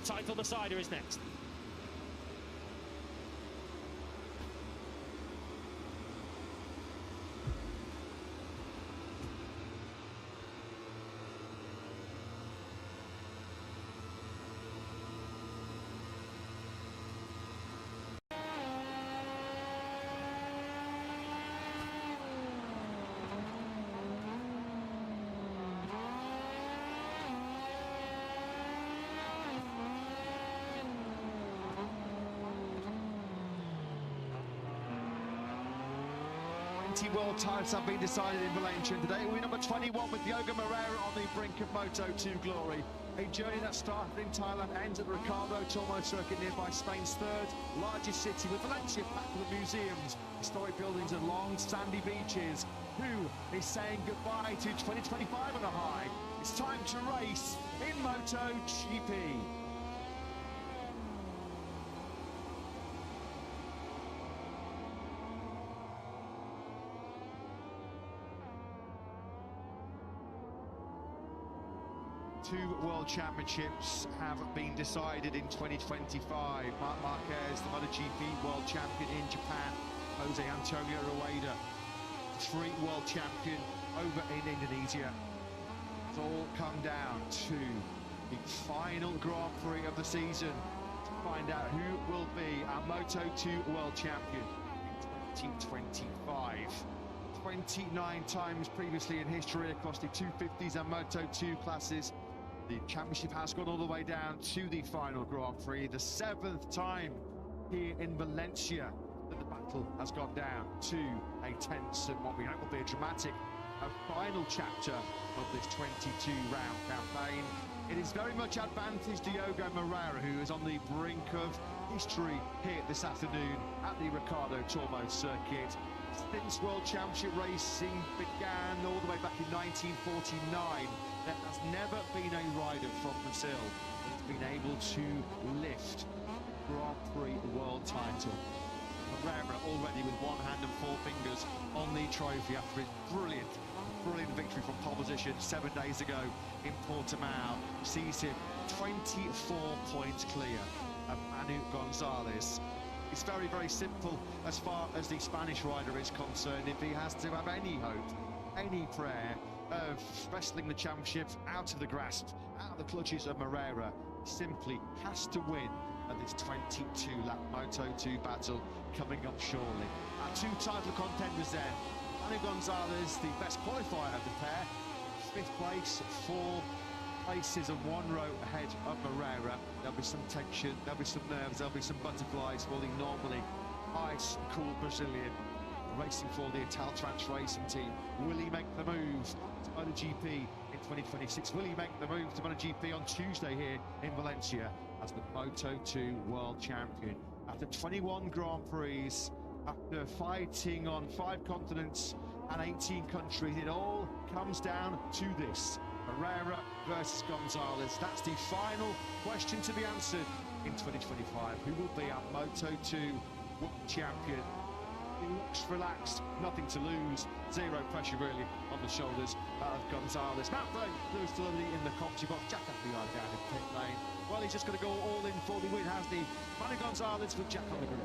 title decider is next. World titles have been decided in Valencia today. We're number 21 with Diogo Moreira on the brink of Moto2 glory. A journey that started in Thailand ends at the Ricardo Tormo circuit nearby Spain's third largest city, with Valencia packed with museums, historic buildings and long sandy beaches. Who is saying goodbye to 2025 on a high? It's time to race in MotoGP. Two World Championships have been decided in 2025. Marc Marquez, the MotoGP World Champion in Japan. Jose Antonio Rueda, three World Champion over in Indonesia. It's all come down to the final Grand Prix of the season to find out who will be our Moto2 World Champion in 2025. 29 times previously in history across the 250s and Moto2 classes. The championship has gone all the way down to the final Grand Prix, the 7th time here in Valencia that the battle has gone down to a tense and what we hope will be a dramatic final chapter of this 22-round campaign. It is very much advantage Diogo Moreira, who is on the brink of history here this afternoon at the Ricardo Tormo circuit. Since World Championship racing began all the way back in 1949, there has never been a rider from Brazil that's been able to lift Grand Prix world title. Moreira already with one hand and four fingers on the trophy after his brilliant victory from pole position 7 days ago in Portimao. Sees him 24 points clear of Manu Gonzalez. It's very, very simple as far as the Spanish rider is concerned. If he has to have any hope, any prayer of wrestling the championship out of the grasp, out of the clutches of Moreira, he simply has to win at this 22-lap Moto2 battle coming up shortly. Our two title contenders then, Manu Gonzalez, the best qualifier of the pair, 5th place, 4 places and 1 row ahead of Moreira. There'll be some tension, there'll be some nerves, there'll be some butterflies for the normally ice cool Brazilian racing for the Italtrans racing team. Will he make the move to MotoGP in 2026? Will he make the move to MotoGP on Tuesday here in Valencia as the Moto2 World Champion? After 21 Grand Prix, after fighting on 5 continents and 18 countries, it all comes down to this. Moreira versus Gonzalez. That's the final question to be answered in 2025. Who will be our Moto2 World Champion? He looks relaxed, nothing to lose, zero pressure really on the shoulders of Gonzalez. Matt Brown, Lewis Dillon in the commentary box, Jack up the yard down in pit lane. Well, he's just going to go all in for the win, has the Manu Gonzalez with Jack on the grid.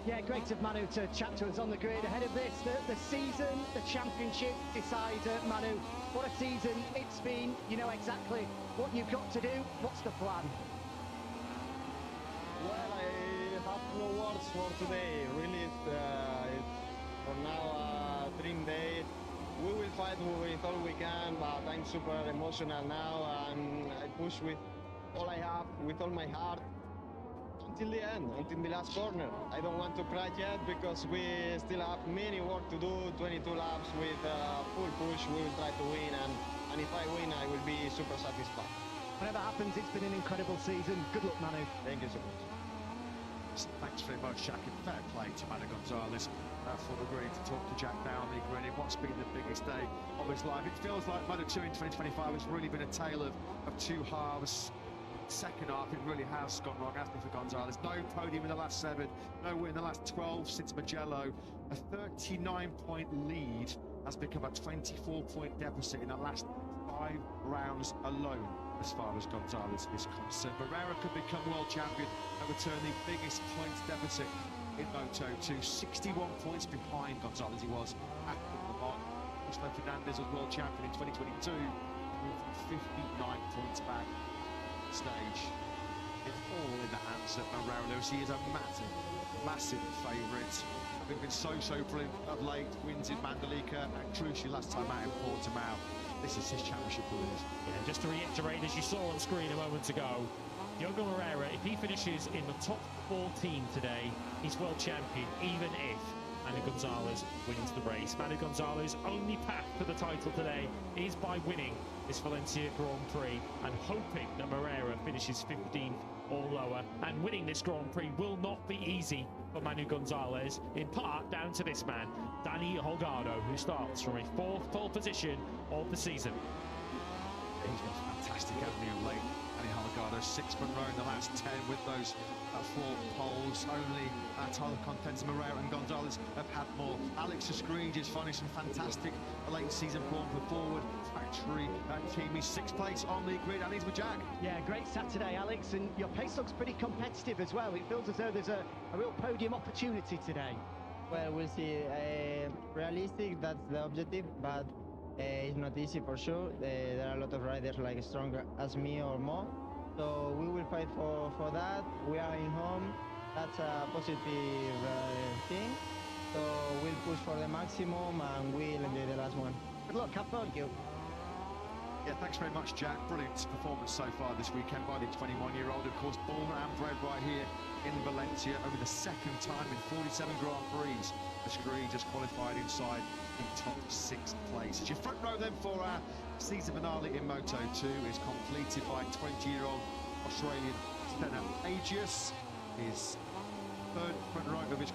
Yeah, great of Manu to chat to us on the grid ahead of this. The season, the championship decider, Manu. What a season it's been. You know exactly what you've got to do. What's the plan? Well, I have no words for today. Really, it's for now a dream day. We will fight with all we can, but I'm super emotional now, and I push with all I have, with all my heart, until the end, until the last corner. I don't want to cry yet because we still have many work to do. 22 laps with full push. We will try to win, and if I win, I will be super satisfied. Whatever happens, it's been an incredible season. Good luck, Manu. Thank you so much. Thanks very much, Jack, and fair play to Manu Gonzalez for agreeing to talk to Jack down the grid in what's been the biggest day of his life. It feels like Moto2 in 2025 has really been a tale of two halves. Second half, it really has gone wrong, hasn't it, for Gonzalez? No podium in the last 7, no win in the last 12 since Mugello. A 39-point lead has become a 24-point deficit in the last 5 rounds alone. A as far as Gonzalez is concerned. Moreira could become world champion and return the biggest points deficit in Moto2. 61 points behind Gonzalez he was at the mark. Fernandez was world champion in 2022, moved 59 points back stage. It's all in the hands of Moreira. He is a massive favourite. Having been so brilliant of late, wins in Mandalika and crucially last time out in Portimao. This is his championship wins. Yeah, just to reiterate, as you saw on screen a moment ago, Diogo Moreira, if he finishes in the top 14 today, he's world champion, even if Manu Gonzalez wins the race. Manu Gonzalez's only path to the title today is by winning this Valencia Grand Prix and hoping that Moreira finishes 15th or lower. And winning this Grand Prix will not be easy for Manu Gonzalez, in part down to this man, Dani Holgado, who starts from a fourth pole position of the season. He's been fantastic, hasn't he, of late? Dani Holgado, 6th row in the last 10 with those 4 poles. Only title contenders Moreira and Gonzalez have had more. Alex Escrig is finding some fantastic late season form for forward factory team. He's 6th place on the grid, and he's with Jack. Yeah, great Saturday, Alex, and your pace looks pretty competitive as well. It feels as though there's a real podium opportunity today. Well, we'll see. Realistic, that's the objective, but it's not easy for sure. There are a lot of riders like stronger as me or more, so we will fight for that. We are in home. That's a positive thing. So we'll push for the maximum and we'll enjoy the last one. Good luck, have fun. Thank you. Yeah, thanks very much, Jack. Brilliant performance so far this weekend by the 21-year-old, of course, born and bred right here in Valencia. Only the 2nd time in 47 Grand Prix. Escrig just qualified inside the top 6th place. Your front row then for our season finale in Moto2 is completed by 20-year-old Australian Stena Agius. His 3rd front row of his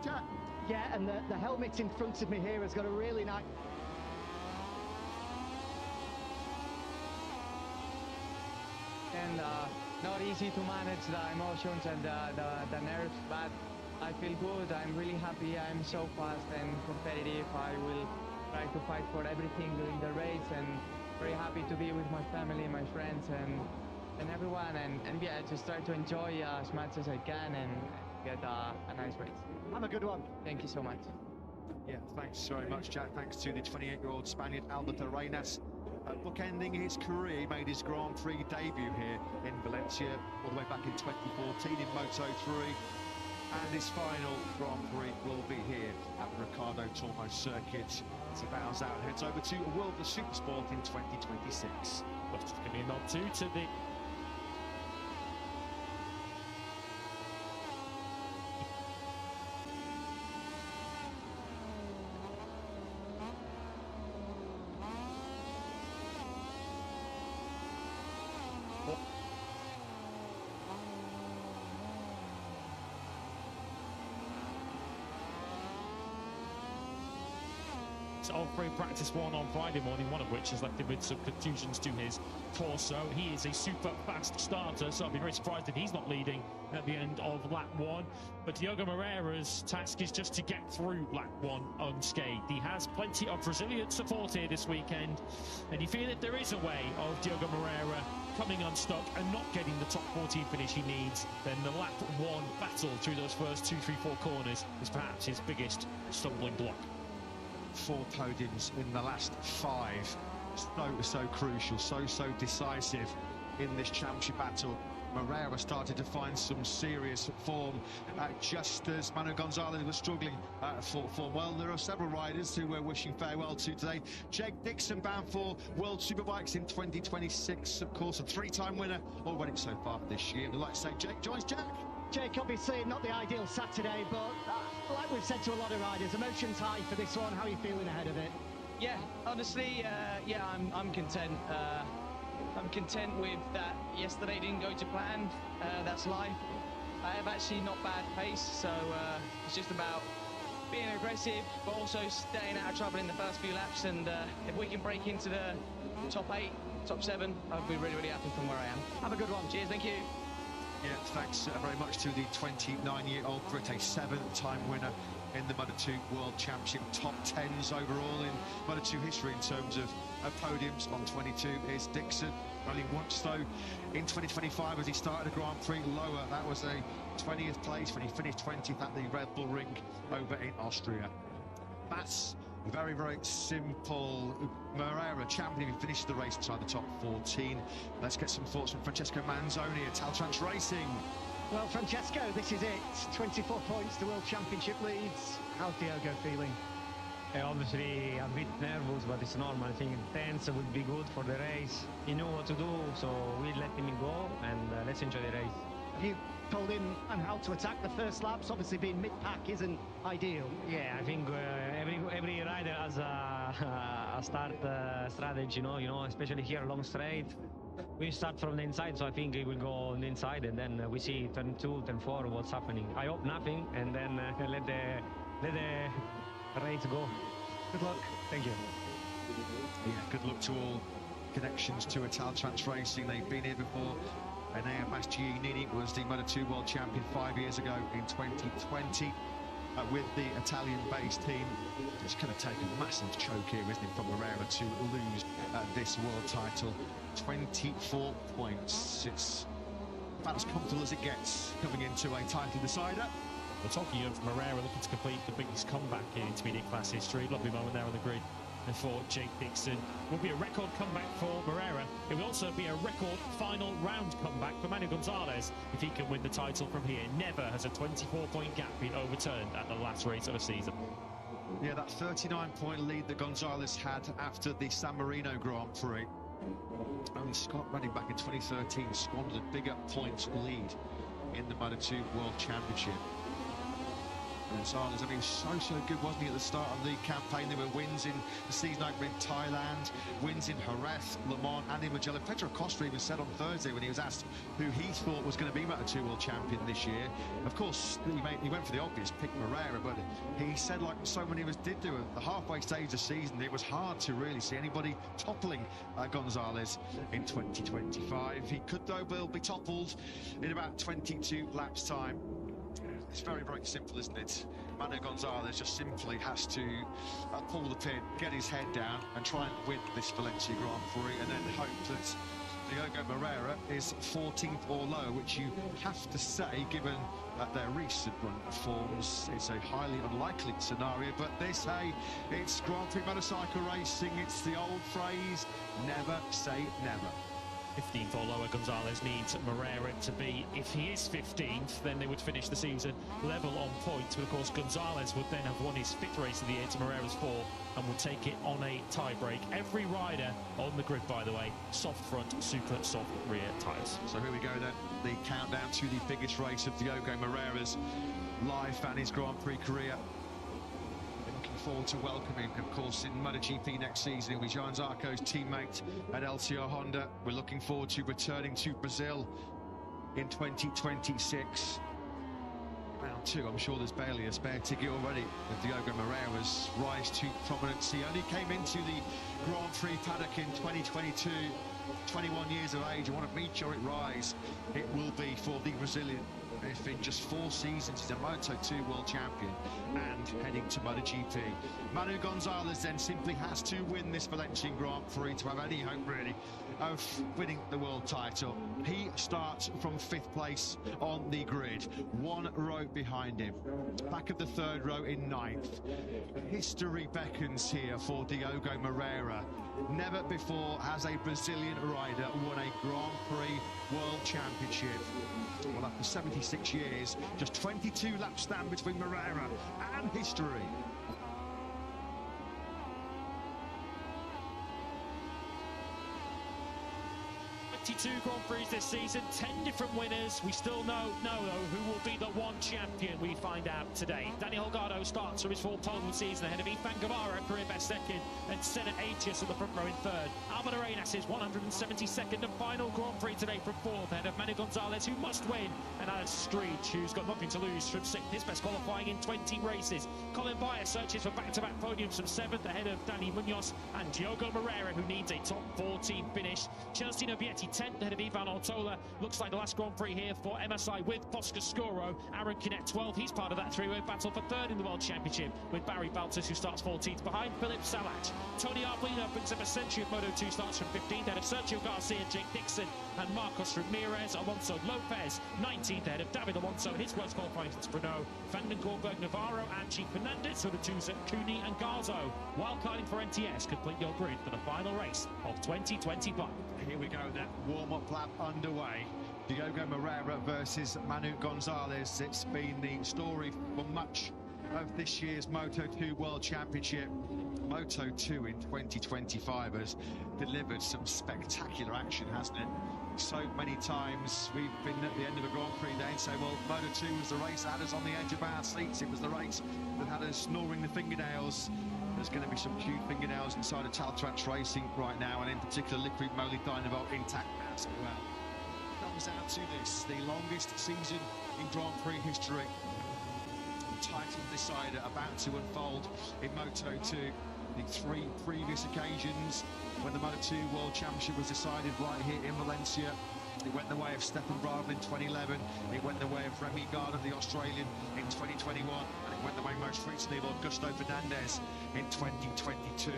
Jack. Yeah, and the helmet in front of me here has got a really nice... And not easy to manage the emotions and the nerves, but I feel good. I'm really happy. I'm so fast and competitive. I will try to fight for everything during the race, and very happy to be with my family, my friends, and everyone, and yeah, just try to enjoy as much as I can and get a nice race. Have a good one. Thank you so much. Yeah, thanks very much, Jack. Thanks to the 28-year-old Spaniard Albert Arenas. Bookending his career, he made his Grand Prix debut here in Valencia all the way back in 2014 in Moto3. And his final Grand Prix will be here at the Ricardo Tormo circuit as he bows out and heads over to World of Supersport in 2026. Well, it's going to be a nod to the of free practice 1 on Friday morning, one of which has left him with some contusions to his torso. He is a super fast starter, so I'd be very surprised if he's not leading at the end of lap 1. But Diogo Moreira's task is just to get through lap 1 unscathed. He has plenty of Brazilian support here this weekend, and you feel that there is a way of Diogo Moreira coming unstuck and not getting the top 14 finish he needs. Then the lap 1 battle through those first 2, 3, 4 corners is perhaps his biggest stumbling block. 4 podiums in the last 5. So crucial, so decisive in this championship battle. Moreira started to find some serious form just as Manu Gonzalez was struggling for form. Well, there are several riders who we're wishing farewell to today. Jake Dixon bound for World Superbikes in 2026, of course, a 3-time winner already so far this year. I'd like to say Jake joins Jack. Jake, obviously not the ideal Saturday, but like we've said to a lot of riders, emotions high for this one. How are you feeling ahead of it? Yeah, honestly, yeah, I'm content. I'm content with that. Yesterday didn't go to plan. That's life. I have actually not bad pace, so it's just about being aggressive, but also staying out of trouble in the first few laps. And if we can break into the top 8, top 7, I'd be really, really happy from where I am. Have a good one. Cheers, thank you. Yeah, thanks very much to the 29-year-old Brit, a 7th-time winner in the Moto2 World Championship. Top 10s overall in Moto2 history in terms of podiums. On 22 is Dixon. Only once, though, in 2025 as he started a Grand Prix lower. That was a 20th place when he finished 20th at the Red Bull Ring over in Austria. That's very, very simple. Moreira, champion, he finished the race inside the top 14. Let's get some thoughts from Francesco Manzoni at Taltrans Racing. Well, Francesco, this is it. 24 points to World Championship leads. How's Diogo feeling? Obviously a bit nervous, but it's normal. I think 10th would be good for the race. He knew what to do, so we let him go and let's enjoy the race. Have you told him on how to attack the first laps? Obviously being mid-pack isn't ideal. Yeah, I think every rider has a start strategy, you know, especially here long straight. We start from the inside, so I think he will go on the inside, and then we see turn 2, turn 4, what's happening. I hope nothing, and then let the race go. Good luck. Thank you. Yeah, good luck to all. Connections to Taltrans Racing. They've been here before. Enea Bastianini was the Moto2 World Champion 5 years ago in 2020 with the Italian-based team. It's going to take a massive choke here, isn't it, from Moreira to lose this world title. 24 points. It's about as comfortable as it gets coming into a title decider. We're talking of Moreira looking to complete the biggest comeback in intermediate class history. Lovely moment there on the grid. And for Jake Dixon, will be a record comeback for Moreira. It will also be a record final round comeback for Manu Gonzalez if he can win the title from here. Never has a 24-point gap been overturned at the last race of a season. Yeah, that 39-point lead that Gonzalez had after the San Marino Grand Prix. Only Scott running back in 2013 squandered a bigger points lead in the Moto2 World Championship. Gonzalez, I mean, so good, wasn't he, at the start of the campaign? There were wins in the season opener in Thailand, wins in Jerez, Le Mans, and in Mugello. Pedro Costa even said on Thursday when he was asked who he thought was going to be Moto2 World Champion this year. Of course, he went for the obvious pick, Moreira, but he said, like so many of us did do, at the halfway stage of the season, it was hard to really see anybody toppling Gonzalez in 2025. He could, though, will be toppled in about 22 laps' time. It's very, very simple, isn't it? Manu Gonzalez just simply has to pull the pin, get his head down and try and win this Valencia Grand Prix, and then hope that Diogo Moreira is 14th or lower, which you have to say, given their recent run forms, it's a highly unlikely scenario. But this, hey, it's Grand Prix motorcycle racing. It's the old phrase, never say never. 15th or lower, Gonzalez needs Moreira to be. If he is 15th, then they would finish the season level on points. But of course, Gonzalez would then have won his 5th race of the year to Moreira's 4 and would take it on a tie-break. Every rider on the grid, by the way, soft front, super soft rear tyres. So here we go then, the countdown to the biggest race of Diogo Moreira's life and his Grand Prix career. Forward to welcoming, of course, in MotoGP next season. He'll be Johan Zarco's teammate at LCR Honda. We're looking forward to returning to Brazil in 2026. Round 2, I'm sure there's barely a spare ticket already with Diogo Moreira's rise to prominence. He only came into the Grand Prix paddock in 2022, 21 years of age, and what a meteoric rise it will be for the Brazilian. If in just 4 seasons he's a Moto2 World Champion and heading to MotoGP. Manu Gonzalez then simply has to win this Valencian Grand Prix to have any hope, really, of winning the world title. He starts from 5th place on the grid, 1 row behind him. Back of the 3rd row in 9th. History beckons here for Diogo Moreira. Never before has a Brazilian rider won a Grand Prix World Championship. Well, after 76 years, just 22 laps stand between Moreira and history. 22 Grand Prix this season, 10 different winners. We still know who will be the one champion. We find out today. Danny Holgado starts from his full pole season ahead of Ifan Guevara at career best second, and Senna Aetius at the front row in third. Albert Arenas is 172nd and final Grand Prix today from fourth, ahead of Manu Gonzalez, who must win, and Alex Street, who's got nothing to lose, from sixth, his best qualifying in 20 races. Colin Bayer searches for back-to-back podiums from seventh, ahead of Danny Munoz and Diogo Moreira, who needs a top 14 finish. Celestino Vietti 10th, ahead of Ivan Ortola. Looks like the last Grand Prix here for MSI with Poscascuro. Aaron Kinnett 12th, he's part of that three-way battle for third in the World Championship, with Barry Baltus, who starts 14th behind Philip Salach. Tony Arbolino brings up a century of Moto2, starts from 15th, ahead of Sergio Garcia, Jake Dixon and Marcos Ramirez. Alonso Lopez 19th, ahead of David Alonso, his worst qualifying since Brno. Vanden Gorberg, Navarro and Chief Fernandez, who are the twos at Cooney and Garzo. Wildcarding for NTS, complete your grid for the final race of 2025. Here we go, that warm-up lap underway. Diogo Moreira versus Manu Gonzalez. It's been the story for much of this year's Moto2 World Championship. Moto2 in 2025 has delivered some spectacular action, hasn't it? So many times we've been at the end of a Grand Prix day and say, well, Moto2 was the race that had us on the edge of our seats. It was the race that had us snoring the fingernails. There's going to be some cute fingernails inside of Taltrans Racing right now, and in particular Liquid Moly Dynavolt intact as well. Comes down to this, the longest season in Grand Prix history. The title decider about to unfold in Moto2. The three previous occasions when the Moto2 World Championship was decided right here in Valencia. It went the way of Stefan Bradl in 2011, it went the way of Remy Gardner, the Australian, in 2021, and it went the way most recently of Augusto Fernandez in 2022.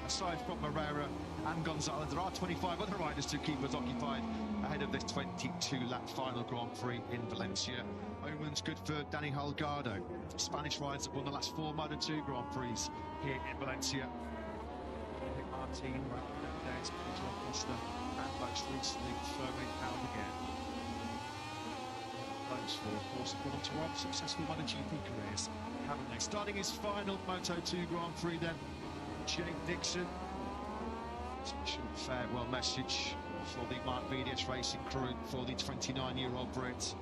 Aside from Moreira and Gonzalez, there are 25 other riders to keep us occupied ahead of this 22-lap final Grand Prix in Valencia. Omens good for Danny Holgado. Spanish riders have won the last 4 Moto2 Grand Prix here in Valencia. Martin, Fernandez, Pedro Acosta, and most recently Fermin Aldeguer. Those four, of course, have gone on to ride successful MotoGP careers, haven't they? Starting his final Moto2 Grand Prix then, Jake Dixon. Special farewell message for the Mark VDS Racing crew, for the 29-year-old Brit.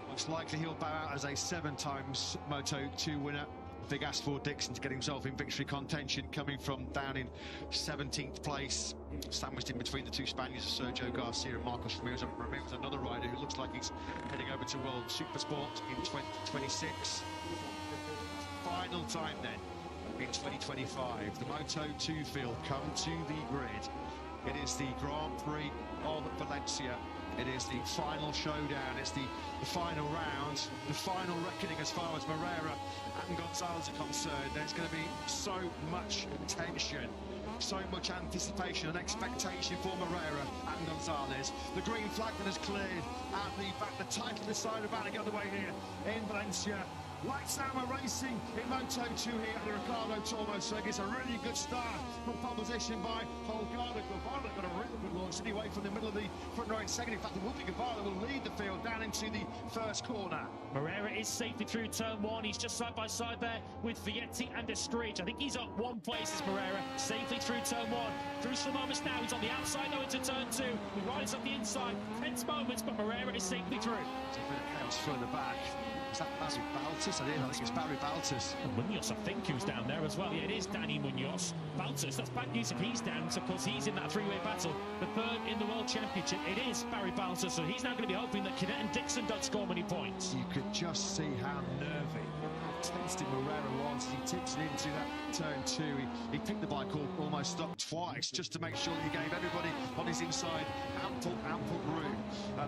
Most likely he'll bow out as a 7-time Moto2 winner. Big ask for Dixon to get himself in victory contention, coming from down in 17th place, sandwiched in between the two Spaniards, Sergio Garcia and Marcos Ramirez. Ramirez, another rider who looks like he's heading over to World Supersport in 2026. Final time then in 2025, the Moto2 field come to the grid. It is the Grand Prix of Valencia. It is the final showdown, it's the final round, the final reckoning as far as Moreira and Gonzalez are concerned. There's going to be so much tension, so much anticipation and expectation for Moreira and Gonzalez. The green flag that has cleared at the back, the title decider about to get underway here in Valencia. Lights out racing in Moto2 here at the Ricardo Tormo circuit. It's a really good start from pole position by Holgado. Guevara got a really good launch anyway from the middle of the front row in second. In fact, it will be Guevara will lead the field down into the first corner. Moreira is safely through turn one. He's just side by side there with Vietti and Estrich. I think he's up one place as Moreira, safely through turn one. Through some moments now, he's on the outside though into turn two. The rider's on the inside, tense moments, but Moreira is safely through. It's a bit of chaos further back. Is that Barry Baltus? I think it's Barry Baltus. And Munoz, I think, who's down there as well. Yeah, it is Danny Munoz. Baltus, that's bad news if he's down, so of course he's in that three-way battle. The third in the World Championship, it is Barry Baltus, so he's now going to be hoping that Kinnett and Dixon don't score many points. You could just see how nervy, how tested Moreira was as he tips it into that turn two. He picked the bike almost up twice just to make sure that he gave everybody on his inside ample room.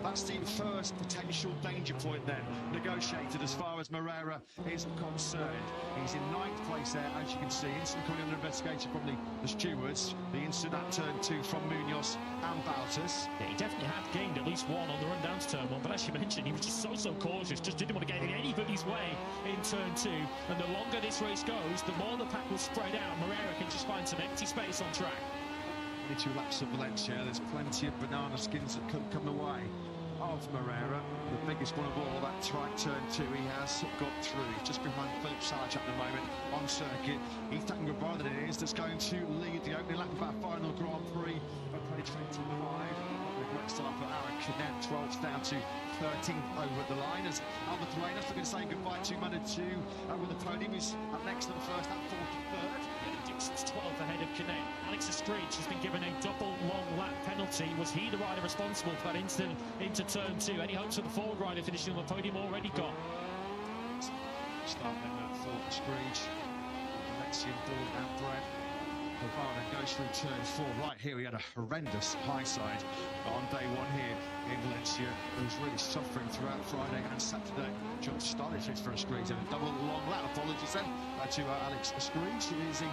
That's the first potential danger point then negotiated as far as Moreira is concerned. He's in 9th place there, as you can see. Instant coming under investigation from the stewards. The instant at turn two from Munoz and Baltus. Yeah, he definitely had gained at least one on the run down to turn one, but as you mentioned, he was just so cautious, just didn't want to get in anybody's way in turn two. And the longer this race goes, the more the pack will spread out. Moreira can just find some empty space on track. 22 laps of Valencia, there's plenty of banana skins that come the way of Moreira. The biggest one of all, that turn two, he has got through. He's just behind Philip Salach at the moment on circuit. Ethan Guevara it is that's going to lead the opening lap of our final Grand Prix of 2025. A great start for Aaron Canet, 12th down to 13th over at the line as Albert Reynolds looking to say goodbye to Moto2 over the podium. He's up next on the first lap, 43rd. Dixon's 12th ahead of Canet. Alex Escreech has been given a double long lap penalty. Was he the rider responsible for that incident into turn 2? Any hopes for the forward rider finishing on the podium already gone? Starting in that for Escreech. Valencia ball and Brett. Guevara goes through turn 4. Right here, we had a horrendous high side on day 1 here in Valencia. It was really suffering throughout Friday and Saturday. John Gonzalez for Escreech and a double long lap. Apologies then to Alex Escreech. It is a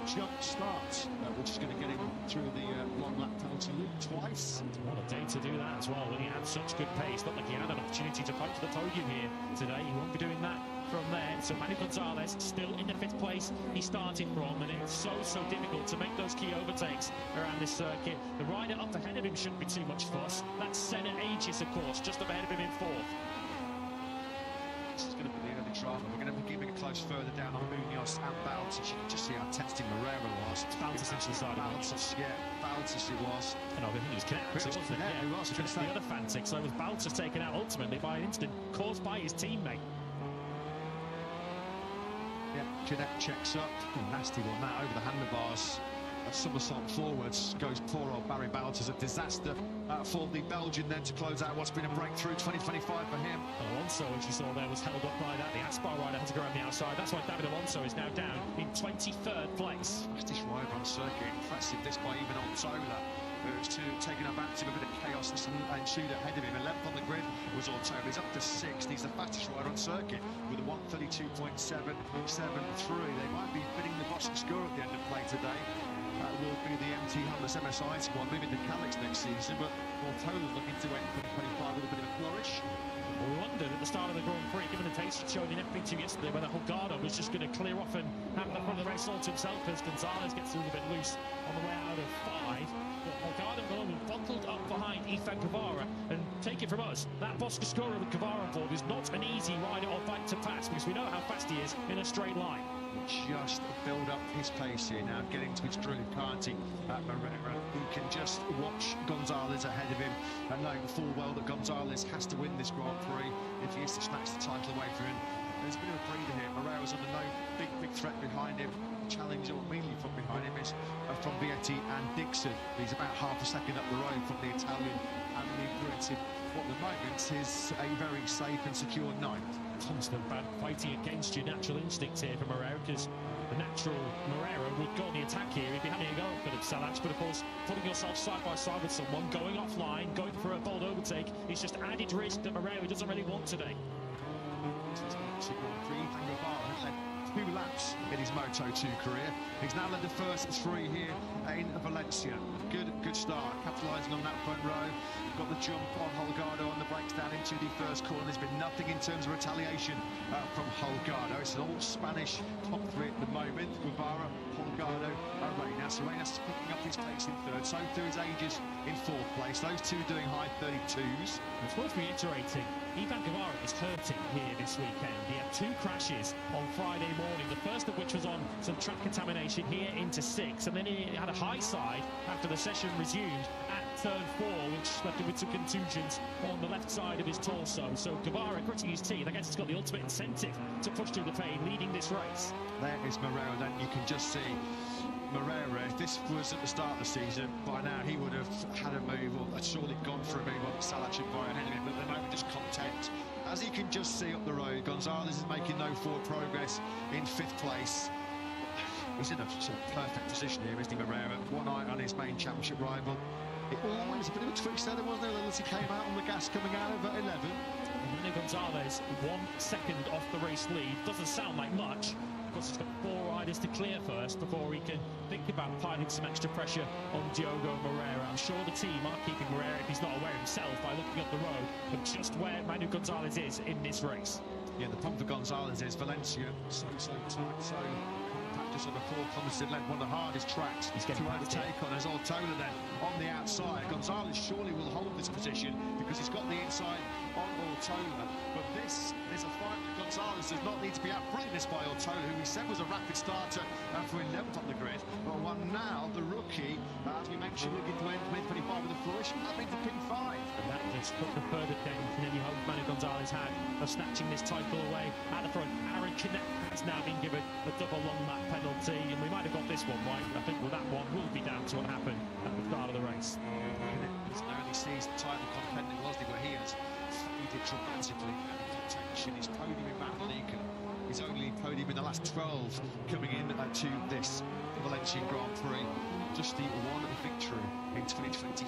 jump start, which is going to get him through the long lap penalty loop twice. What a day to do that as well when he had such good pace. Looked like he had an opportunity to fight for the podium here today. He won't be doing that from there. So Manu Gonzalez still in the 5th place he started from, and it's so difficult to make those key overtakes around this circuit. The rider up ahead of him shouldn't be too much fuss. That's Senna Aegis, of course, just up ahead of him in 4th. This is going to be the early drama. We're going to be giving close further down on Munoz and Baltus. You can just see how testing Moreira was. Baltus actually started. Baltus, yeah, Baltus it was. And I think it was Canet, wasn't it? Yeah, it was. Just the other fantic. So it was Baltus taken out ultimately by an incident caused by his teammate. Yeah, Canet checks up. Nasty one that over the handlebars. A somersault forwards goes poor old Barry Baltus. A disaster for the Belgian then to close out what's been a breakthrough 2025 for him. Alonso, as you saw there, was held up by that. The Aspar rider had to go around the outside. That's why David Alonso is now down in 23rd place. Fastest rider on circuit. Impressive this by even Ortola, who's taking up active a bit of chaos and shoot ahead of him. 11th on the grid was Ortola. He's up to 6th. He's the fastest rider on circuit with a 132.773. They might be bidding the Boston score at the end of play today. That will be the MT Hummus MSI squad moving to Calix next season, but Ortola's looking to end 2025 with a bit of a flourish. We wondered at the start of the Grand Prix, given the taste he'd shown in FP2 yesterday, whether Holgado was just going to clear off and have the front of the race all to himself as Gonzalez gets a little bit loose on the way out of 5. But Holgado going bottled up behind Ethan Guevara, and take it from us, that Boscoscura with Guevara on board is not an easy rider or bike to pass, because we know how fast he is in a straight line. Just build up his pace here now, getting to his drilling party at Moreira, who can just watch Gonzalez ahead of him, and knowing full well that Gonzalez has to win this Grand Prix if he is to snatch the title away from him. There's a bit of a breather here. Moreira's under no big threat behind him. Challenger immediately from behind him is from Vietti and Dixon. He's about half a second up the road from the Italian and the Brit. What the moment is a very safe and secure 9th. Constant bad fighting against your natural instincts here for Moreira, because the natural Moreira would go on the attack here. He'd be having a go at Philip Salax, but of course, putting yourself side by side with someone, going offline, going for a bold overtake, is just added risk that Moreira doesn't really want today. 2 laps in his Moto2 career. He's now led the first 3 here in Valencia. Good start, capitalising on that front row. Got the jump on Holgado on the brakes down into the first corner. There's been nothing in terms of retaliation from Holgado. It's an all Spanish top 3 at the moment. Guevara, Holgado, Arenas. Arenas is picking up his pace in 3rd. So through his Aegis in 4th place. Those 2 doing high 32s. It's worth reiterating, Ivan Guevara is hurting here this weekend. He had 2 crashes on Friday morning, the first of which was on some track contamination here into 6, and then he had a high side after the session resumed at turn 4, which left him with some contusions on the left side of his torso. So Guevara gritting his teeth. I guess he's got the ultimate incentive to push through the pain, leading this race. There is Moreira, then you can just see Moreira. If this was at the start of the season, by now he would have had a move, or had surely gone for a move on Salac and Guevara ahead of him, but at the moment just content. As you can just see up the road, Gonzalez is making no forward progress in 5th place. He's in a perfect position here, isn't he, Moreira? One eye on his main championship rival. It always a bit of a twitch there, wasn't there? As he came out on the gas coming out of 11. Manu Gonzalez 1 second off the race lead. Doesn't sound like much. Of course, he's got 4 riders to clear first before he can think about piling some extra pressure on Diogo Moreira. I'm sure the team are keeping Moreira, if he's not aware himself, by looking up the road, but just where Manu Gonzalez is in this race. Yeah, the problem for Gonzalez is Valencia so tight, so compact, just on the 4 kilometres in length, one of the hardest tracks to overtake on. As Ortola then on the outside. Gonzalez surely will hold this position because he's got the inside on Ortola, but this is a fight that Gonzalez does not need to be out-brilliant this by Ortola, who we said was a rapid starter for 11th on the grid, but one now, the rookie, as we mentioned eventually looking to end Mid 25 with a flourish. That means the P5. And that just put the further dent in any hope Manu Gonzalez had of snatching this title away at the front. Aaron Canet has now been given a double long lap penalty, and we might have got this one right. I think that one will be down to what happened at the start of the race. Canet is an early season title contender, wasn't he? Where he has faded dramatically out of contention. His podium in Valencia, his only podium in the last 12 coming in to this Valencia Grand Prix. Just the one victory in 2025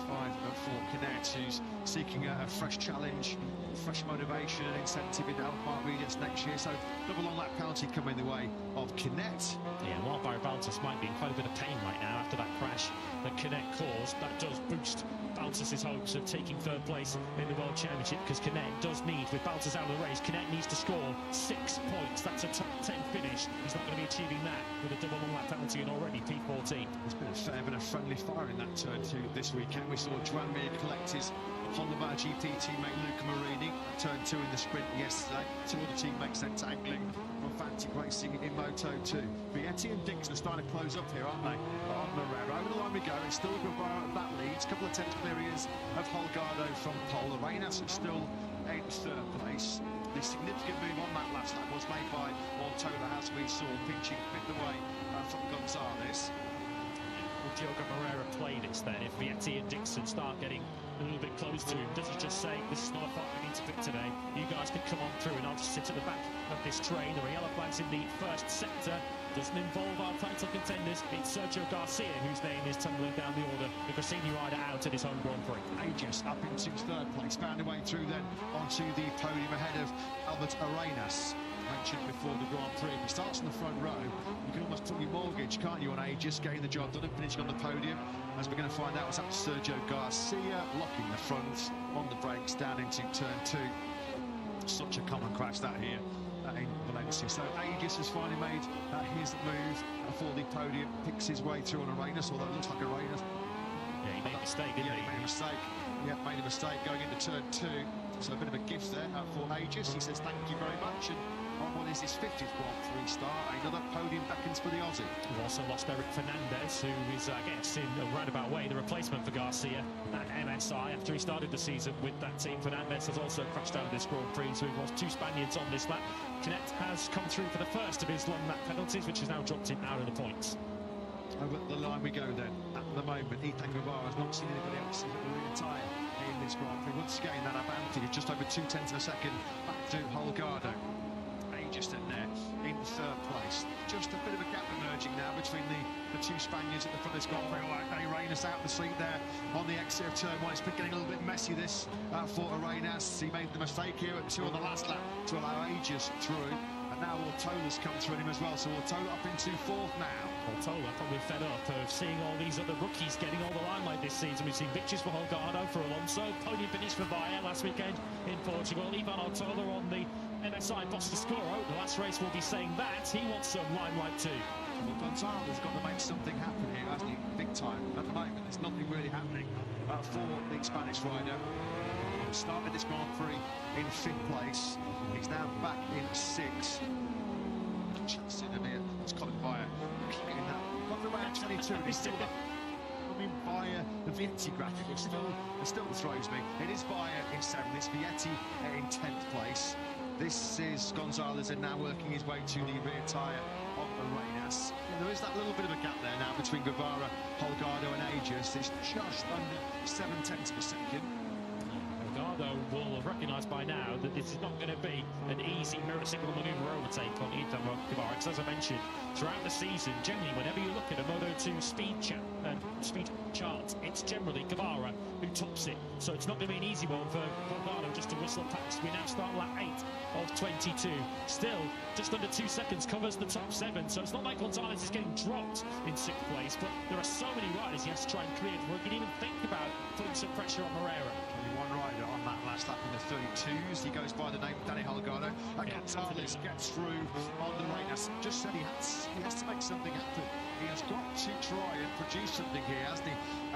for Canet, who's seeking a fresh challenge, fresh motivation and incentive in the Alpine Regions next year. So double long lap penalty coming the way of Canet. Yeah, while Barry Baltus might be in quite a bit of pain right now after that crash that Canet caused, that does boost Baltus's hopes of taking third place in the World Championship, because Canet does need, with Baltus out of the race, Canet needs to score 6 points. That's a top 10 finish. He's not going to be achieving that with a double long lap penalty and already P14. There's been a fair bit of friendly fire in that turn two this weekend. We saw Juanmir collect his Honda MotoGP teammate Luca Marini turn 2 in the sprint yesterday. 2 other teammates entangling from Fanti Racing in Moto2. Vietti and Dixon are starting to close up here, aren't they? On Moreira. Over the line we go. It's still Guevara that leads. Couple of tenth areas of Holgado from pole. Arenas is still in third place. The significant move on that last lap was made by Montoya, as we saw, pinching a bit away from Gonzalez. Will Diogo Moreira play this then? If Vietti and Dixon start getting a little bit close to him, does he just say, this is not a fight we need to pick today, you guys can come on through and I'll just sit at the back of this train? There are yellow flags in the first sector. Doesn't involve our title contenders. It's Sergio Garcia whose name is tumbling down the order. The Grassini rider out at his home Grand Prix. Aegis up into third place, found a way through then onto the podium ahead of Albert Arenas. Mentioned before the Grand Prix, he starts in the front row. You can almost put your mortgage, can't you, on Aegis, getting the job done and finishing on the podium. As we're going to find out what's happened to Sergio Garcia, locking the front on the brakes down into turn 2. Such a common crash that here in Valencia. So Aegis has finally made his move for the podium, picks his way through on Arenas, although it looks like Arenas. Yeah, he made a mistake, didn't he? Made a mistake. Yeah, made a mistake going into turn 2. So a bit of a gift there for Aegis. He says thank you very much. And on what is his 50th Grand Prix start, another podium beckons for the Aussie. We've also lost Eric Fernandez, who is, I guess, in a roundabout way, the replacement for Garcia at MSI after he started the season with that team. Fernandez has also crashed out of this Grand Prix, so we've lost 2 Spaniards on this lap. Canet has come through for the first of his long lap penalties, which has now dropped him out of the points. Over the line we go then. At the moment, Ethan Guevara has not seen anybody else in the rear tyre in this Grand Prix. Once again, that advantage just over 2/10 of a second back to Holgado. Aegis in there in third place. Just a bit of a gap emerging now between the 2 Spaniards at the front of this Grand Prix. Arenas out the seat there on the exit of turn 1. It's been getting a little bit messy this for Arenas. He made the mistake here at 2 on the last lap to allow Aegis through. And now Ortola's come through him as well, so Ortola up into 4th now. Ortola probably fed up of seeing all these other rookies getting all the limelight this season. We've seen victories for Holgado, for Alonso, podium finish for Baia last weekend in Portugal. Ivan Ortola on the MSI Bostascuro. The last race will be saying that he wants some limelight too. Well, Gonzalez has got to make something happen here, hasn't he? Big time. At the moment, there's nothing really happening for the Spanish rider. Started this Grand Prix in 5th place. He's now back in 6th. Chance in here. It's Colin Baia. Clearing that. Got around 22. He's still up. I mean, Baia, the Vietti graphic, it still throws me. It is Baia in 7th. It's Vietti in 10th place. This is Gonzalez and now working his way to the rear tyre of Arenas. There is that little bit of a gap there now between Guevara, Holgado and Aegis. It's just under 7/10 of a second. Holgado will have recognised by now that this is not going to be an easy mirror signal manoeuvre overtake on Ethan Guevara, because as I mentioned, throughout the season, generally whenever you look at a Moto2 speed chart, it's generally Guevara who tops it, so it's not going to be an easy one for Holgado just to whistle past. We now start lap 8 of 22, still just under 2 seconds covers the top 7, so it's not like Gonzalez is getting dropped in 6th place, but there are so many riders he has to try and clear before he can even think about putting some pressure on Moreira. Only one rider on that last lap in the 32s. He goes by the name of Danny Holgado. And Gonzalez gets through on the Arenas. Just said he has to make something happen. He has got to try and produce something here, hasn't he,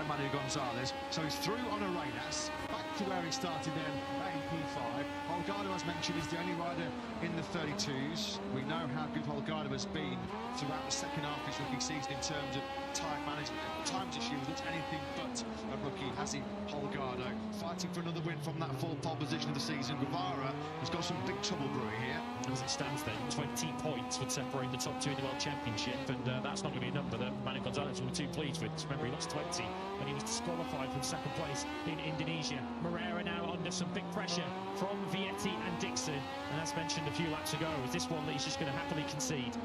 Manu Gonzalez? So he's through on Arenas, back exactly where he started then in P5. Holgado, as mentioned, is the only rider in the 32s. We know how good Holgado has been throughout the second half of his rookie season in terms of tyre management. At times this year, looks anything but a rookie, has he? Holgado fighting for another win from that full pole position of the season. Guevara has got some big trouble brewing here. As it stands then, 20 points would separate the top two in the World Championship, and that's not going to be a number that Manu Gonzalez will be too pleased with. Remember, he lost 20 when he was disqualified from second place in Indonesia. Moreira now under some big pressure from Vietti and Dixon, and as mentioned a few laps ago, is this one that he's just going to happily concede.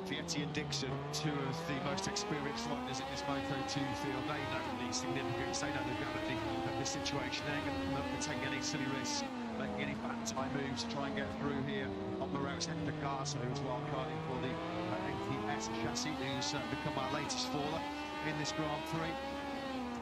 Vietti and Dixon, two of the most experienced riders in this Moto2 field. They know the significance, they know the gravity of this situation. They're going to come up and take any silly risks, making any bad time moves to try and get through here on Moreira's head. Picasso, who's wildcarding for the NTS chassis, who's become our latest faller in this Grand Prix.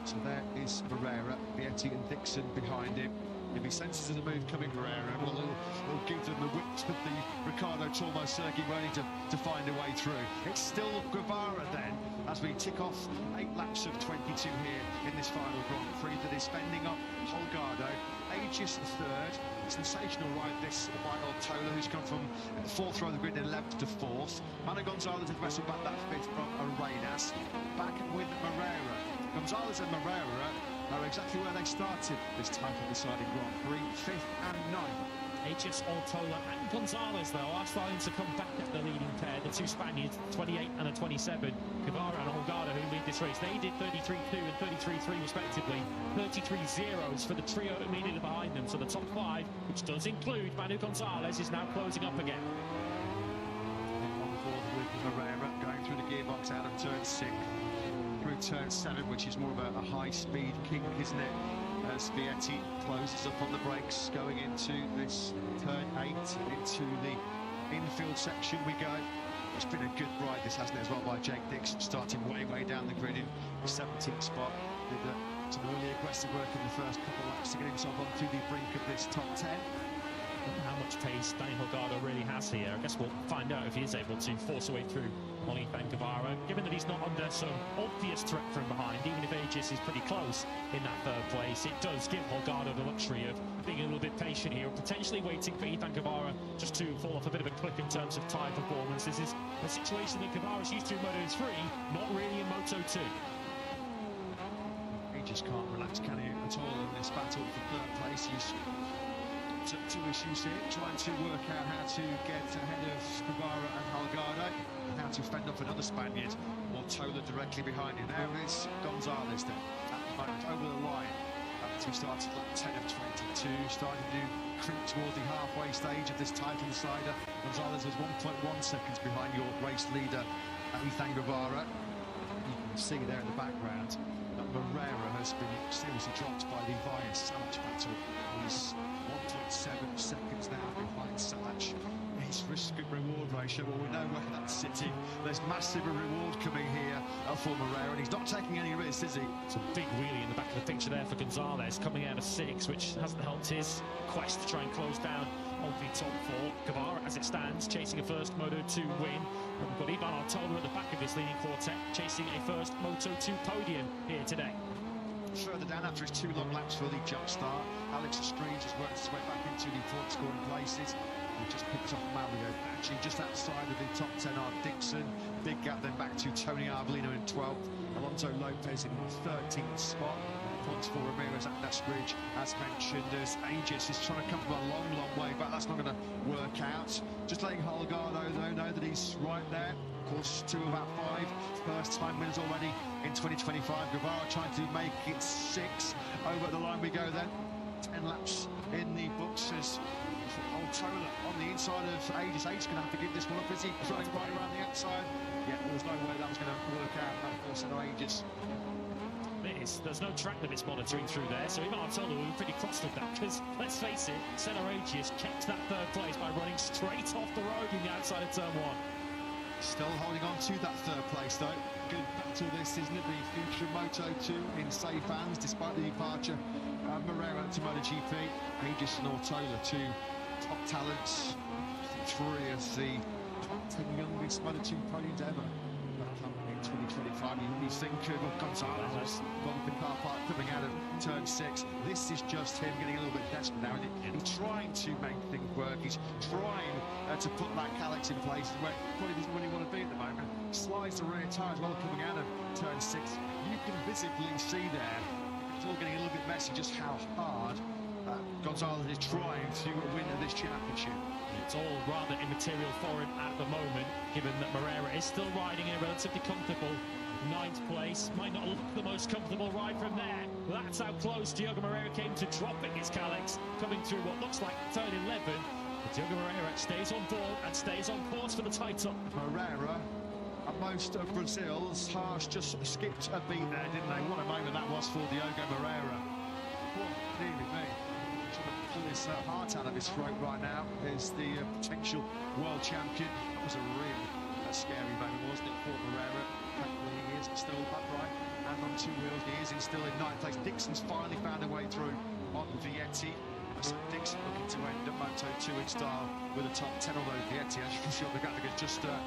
So there is Moreira, Vietti and Dixon behind him. If he senses the move coming, Moreira, well, he'll give them the width of the Ricardo Tormo circuit, ready to find a way through. It's still Guevara then, as we tick off 8 laps of 22 here in this final Grand Prix, that is fending up Holgado. Aegis third, sensational ride this by Ortola, who's come from 4th row of the grid and 11th to 4th. Manu Gonzalez has wrestled back that 5th from Arenas. Back with Moreira. Gonzalez and Moreira are exactly where they started this title-deciding Grand Prix, 5th and 9th. Aegis, Ortola and Gonzalez, though, are starting to come back at the leading pair. The two Spaniards, 28 and a 27. Guevara and Holgado, who lead this race. They did 33-2 and 33-3 respectively. 33 zeros for the trio immediately behind them. So the top 5, which does include Manu Gonzalez, is now closing up again. On board with Moreira, going through the gearbox out of turn 6. Through turn 7, which is more of a high-speed kink, isn't it? As Vietti closes up on the brakes, going into this turn 8, into the infield section we go. It's been a good ride, this, hasn't it, as well, by Jake Dixon, starting way down the grid in the 17th spot. Did some really aggressive work in the first couple of laps to get himself onto the brink of this top 10. How much pace Daniel Holgado really has here. I guess we'll find out if he is able to force a way through Ethan Guevara, given that he's not under some obvious threat from behind. Even if Aegis is pretty close in that 3rd place, it does give Holgado the luxury of being a little bit patient here, potentially waiting for Ethan Guevara just to fall off a bit of a cliff in terms of tyre performance. This is a situation that Guevara's used to in Moto3, not really in Moto2. Aegis can't relax, can he, at all in this battle for 3rd place. He's two issues here, trying to work out how to get ahead of Guevara and Holgado, and how to fend off another Spaniard, Ortola directly behind him. There is Gonzalez then, at the moment, over the line, as we started lap 10 of 22, starting to creep towards the halfway stage of this title decider. Gonzalez is 1.1 seconds behind your race leader, Ethan Guevara. You can see there in the background that Moreira has been seriously dropped by the Valle-Salach battle. He's 1.7 seconds now behind Salach. His risk-reward ratio, well, we know where that's sitting. There's massive reward coming here for Moreira, and he's not taking any risks, is he? It's a big wheelie in the back of the picture there for Gonzalez, coming out of 6, which hasn't helped his quest to try and close down on the top 4. Guevara, as it stands, chasing a first Moto2 win. And we've got Ivan Ortola at the back of this leading quartet, chasing a first Moto2 podium here today. Further down, after his 2 long laps for the jump start, Alex Estrella just worked his way back into the point scoring places. He just picked off Mario. Actually, just outside of the top 10 are Dixon. Big gap then back to Tony Arbolino in 12th. Alonso Lopez in 13th spot. Points for Ramirez at that bridge, as mentioned, as Aegis is trying to come from a long way back. That's not going to work out. Just letting Holgado, though, know that he's right there. Of course, 2 of about 5 first-time winners already in 2025. Guevara trying to make it 6. Over the line we go then. 10 laps in the books as Ortola on the inside of Aegis. Aegis going to have to give this one up. Is he trying right around the outside? Yeah, there was no way that was going to work out. Of course, Aegis. There's no track limits monitoring through there, so Ivan Ortola will be pretty cross with that, because let's face it, Senna Aegis kept that 3rd place by running straight off the road in the outside of turn 1. Still holding on to that 3rd place though. Good battle this, isn't it? The future of Moto2 in safe hands, despite the departure of Moreira to MotoGP. Aegis and Ortola, 2 top talents, 3 of the top 10 youngest Moto2 podiums ever. That come in 2025. You think of Gonzalez from the car park coming out of turn 6. This is just him getting a little bit desperate now. He's trying to make things work. He's trying to put that Calyx in place where he probably doesn't really want to be at the moment. Slides the rear tyre as well coming out of turn 6. You can visibly see there, it's all getting a little bit messy, just how hard Gonzalez is trying to win this championship. It's all rather immaterial for him at the moment, given that Moreira is still riding in a relatively comfortable 9th place. Might not look the most comfortable ride from there. That's how close Diogo Moreira came to dropping his Calyx, coming through what looks like turn 11. But Diogo Moreira stays on board and stays on course for the title. Moreira, and most of Brazil's Haas just skipped a beat there, didn't they? What a moment that was for Diogo Moreira. What dear me. Pull his heart out of his throat right now is the potential world champion. That was a real scary moment, wasn't it, for Moreira? Thankfully he is still upright and on 2 wheels. He is still in 9th place. Dixon's finally found a way through on Vietti. So Dixon looking to end at Moto2 in style with a top 10, although Vietti, as you can see on the graphic, is just a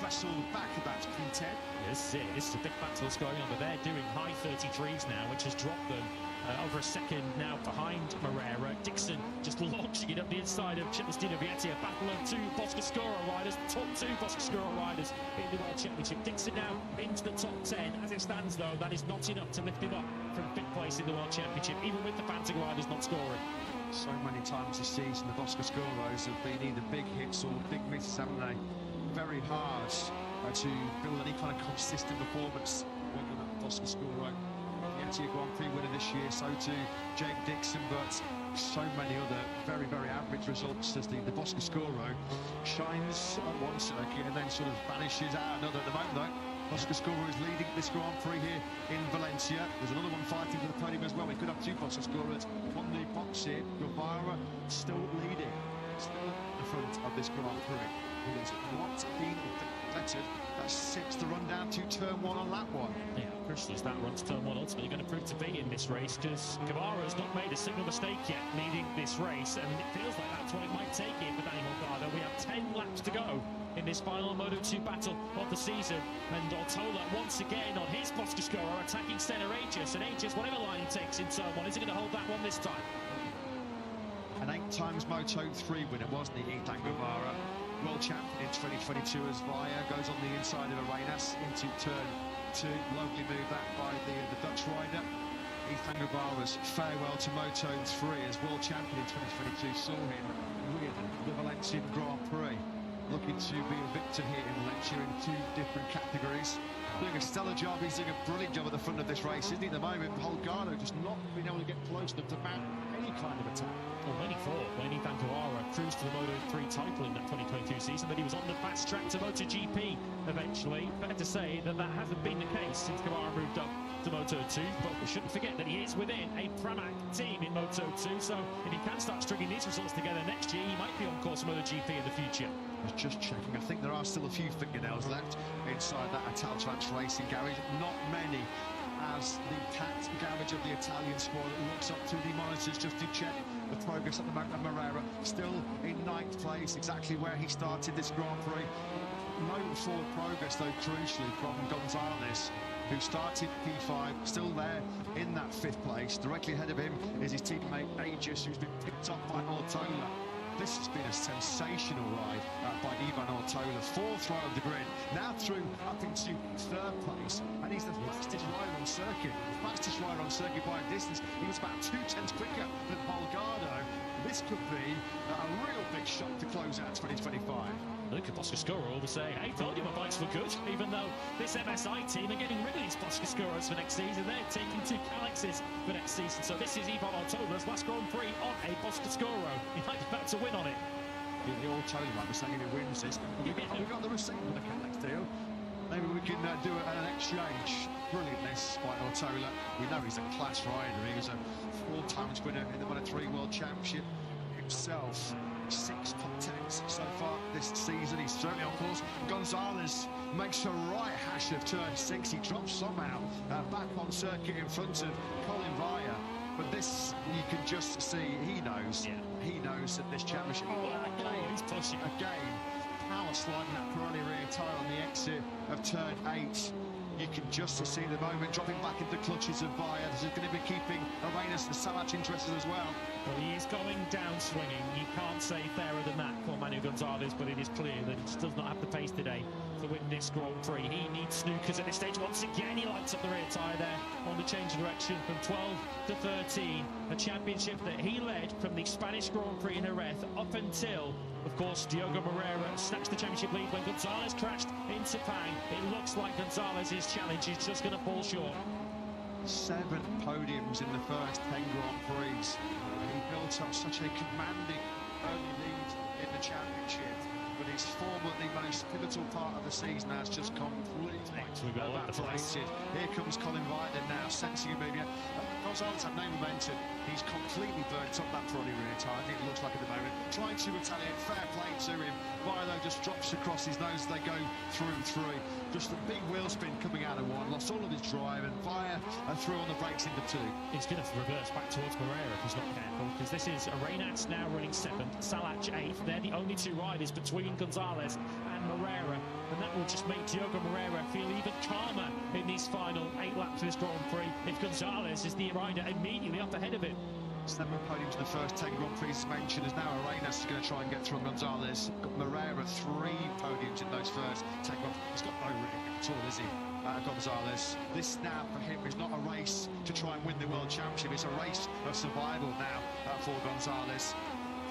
wrestle back of that P10. Yes, it is a big battle that's going on, but they're doing high 33s now, which has dropped them over a second now behind Moreira. Dixon just launching it up the inside of Cipostino Vietti. A battle of 2 Boscoscuro riders, top 2 Boscoscuro riders in the World Championship. Dixon now into the top 10. As it stands, though, that is not enough to lift him up from 5th place in the World Championship, even with the Phantom riders not scoring. So many times this season, the Boscoscuros have been either big hits or big misses, haven't they? Very hard to build any kind of consistent performance when you're at Boscoscuro. Vietti, a Grand Prix winner this year, so too Jake Dixon, but so many other very, very average results as the Boscoscuro shines on one circuit and then sort of vanishes out another. At the moment, though, Boscoscuro is leading this Grand Prix here in Valencia. There's another one fighting for the podium as well. We could have 2 Boscoscuros on the box here. Guevara still leading, still at the front of this Grand Prix. He has not been deflected. That's 6th to run down to turn 1 on that one. Yeah, crucially, that runs turn 1 ultimately going to prove to be in this race, because Guevara has not made a single mistake yet leading this race, and it feels like that's what it might take here for Daniel Morgado. We have 10 laps to go in this final Moto2 battle of the season, and Ortola once again on his Boscoscuro attacking Senna Aegis, and Aegis, whatever line he takes in turn 1, is he going to hold that one this time? An 8 times Moto3 winner, wasn't he, Ethan Guevara? World champion in 2022 as Vaya goes on the inside of Arenas into turn 2. Lovely move that by the Dutch rider. Ethan Guevara's farewell to Moto3 as world champion in 2022 saw him win the Valencian Grand Prix. Looking to be a victor here in Valencia in 2 different categories. Doing a stellar job. He's doing a brilliant job at the front of this race, isn't he, at the moment? Holgado just not being able to get close enough to mount any kind of attack. Well, many thought when Ethan Guevara cruised to the Moto3 title in that 2022 season that he was on the fast track to MotoGP eventually. Fair to say that that hasn't been the case since Guevara moved up to Moto2, but we shouldn't forget that he is within a Pramac team in Moto2, so if he can start stringing these results together next year, he might be on course for MotoGP in the future. I was just checking. I think there are still a few fingernails left inside that Italtrans racing garage. Not many, as the packed garage of the Italian squad looks up to the monitors just to check the progress at the moment. Moreira still in 9th place, exactly where he started this Grand Prix. No forward progress, though, crucially, from Gonzalez, who started P5, still there in that 5th place. Directly ahead of him is his teammate Aegis, who's been picked up by Ortola. This has been a sensational ride by Ivan Ortola. 4th right of the grid, now through up into 3rd place, and he's the fastest rider on circuit. The fastest rider on circuit by a distance. He was about 2/10 quicker than Holgado. This could be a real big shot to close out 2025. Look at Boscoscuro will say, hey, told you my bikes were good, even though this MSI team are getting rid of these Boscoscuros for next season. They're taking 2 Calyxes for next season. So this is Ivan Ortola's last Grand Prix on a Boscoscuro. He might be about to win on it. The Ortola might be saying he wins this. We've got the receipt for the Calyx deal. Maybe we can do an exchange. Brilliantness by Ortola. We know he's a class rider. He was a 4 times winner in the Moto3 World Championship himself. 6 top 10s so far this season. He's certainly on course. Gonzalez makes a right hash of turn 6. He drops somehow back on circuit in front of Colin Vaya. But this, you can just see, he knows. Yeah. He knows that this championship. He's pushing again. Power sliding that Pirelli rear tyre on the exit of turn 8. You can just see the moment dropping back into clutches of Vaya. This is going to be keeping Arenas and Salac interested as well. Well, he is going down swinging. You can't say fairer than that for Manu Gonzalez, but it is clear that he just does not have the pace today to win this Grand Prix. He needs snookers at this stage. Once again, he lights up the rear tyre there on the change of direction from 12 to 13. A championship that he led from the Spanish Grand Prix in Jerez up until, of course, Diogo Moreira snatched the championship lead when Gonzalez crashed into Pang. It looks like Gonzalez's challenge is just going to fall short. 7 podiums in the first 10 Grand Prix. He built up such a commanding early lead in the championship, but his formerly most pivotal part of the season has just completely evaporated. Here comes Colin Viden now, sensing a movement. Gonzalez had no momentum. He's completely burnt up that Pirelli rear tyre. It looks like at the moment. Trying to retaliate, fair play to him. Vilo just drops across his nose as they go through 3. Just a big wheel spin coming out of 1. Lost all of his drive, and Vaya threw on the brakes into 2. He's going to reverse back towards Moreira if he's not careful, because this is Arenas now running 7th, Salac 8th. They're the only 2 riders between Gonzalez and Moreira, and that will just make Diogo Moreira feel even calmer in these final 8 laps of this Grand Prix if Gonzalez is the rider immediately up ahead of him. 7 podiums in the first 10 Grand Prix as mentioned, as now Arenas is going to try and get through on Gonzalez. Got Moreira 3 podiums in those first 10 Grand Prix. He's got no ring at all, is he? Gonzalez. This now for him is not a race to try and win the World Championship, it's a race of survival now for Gonzalez.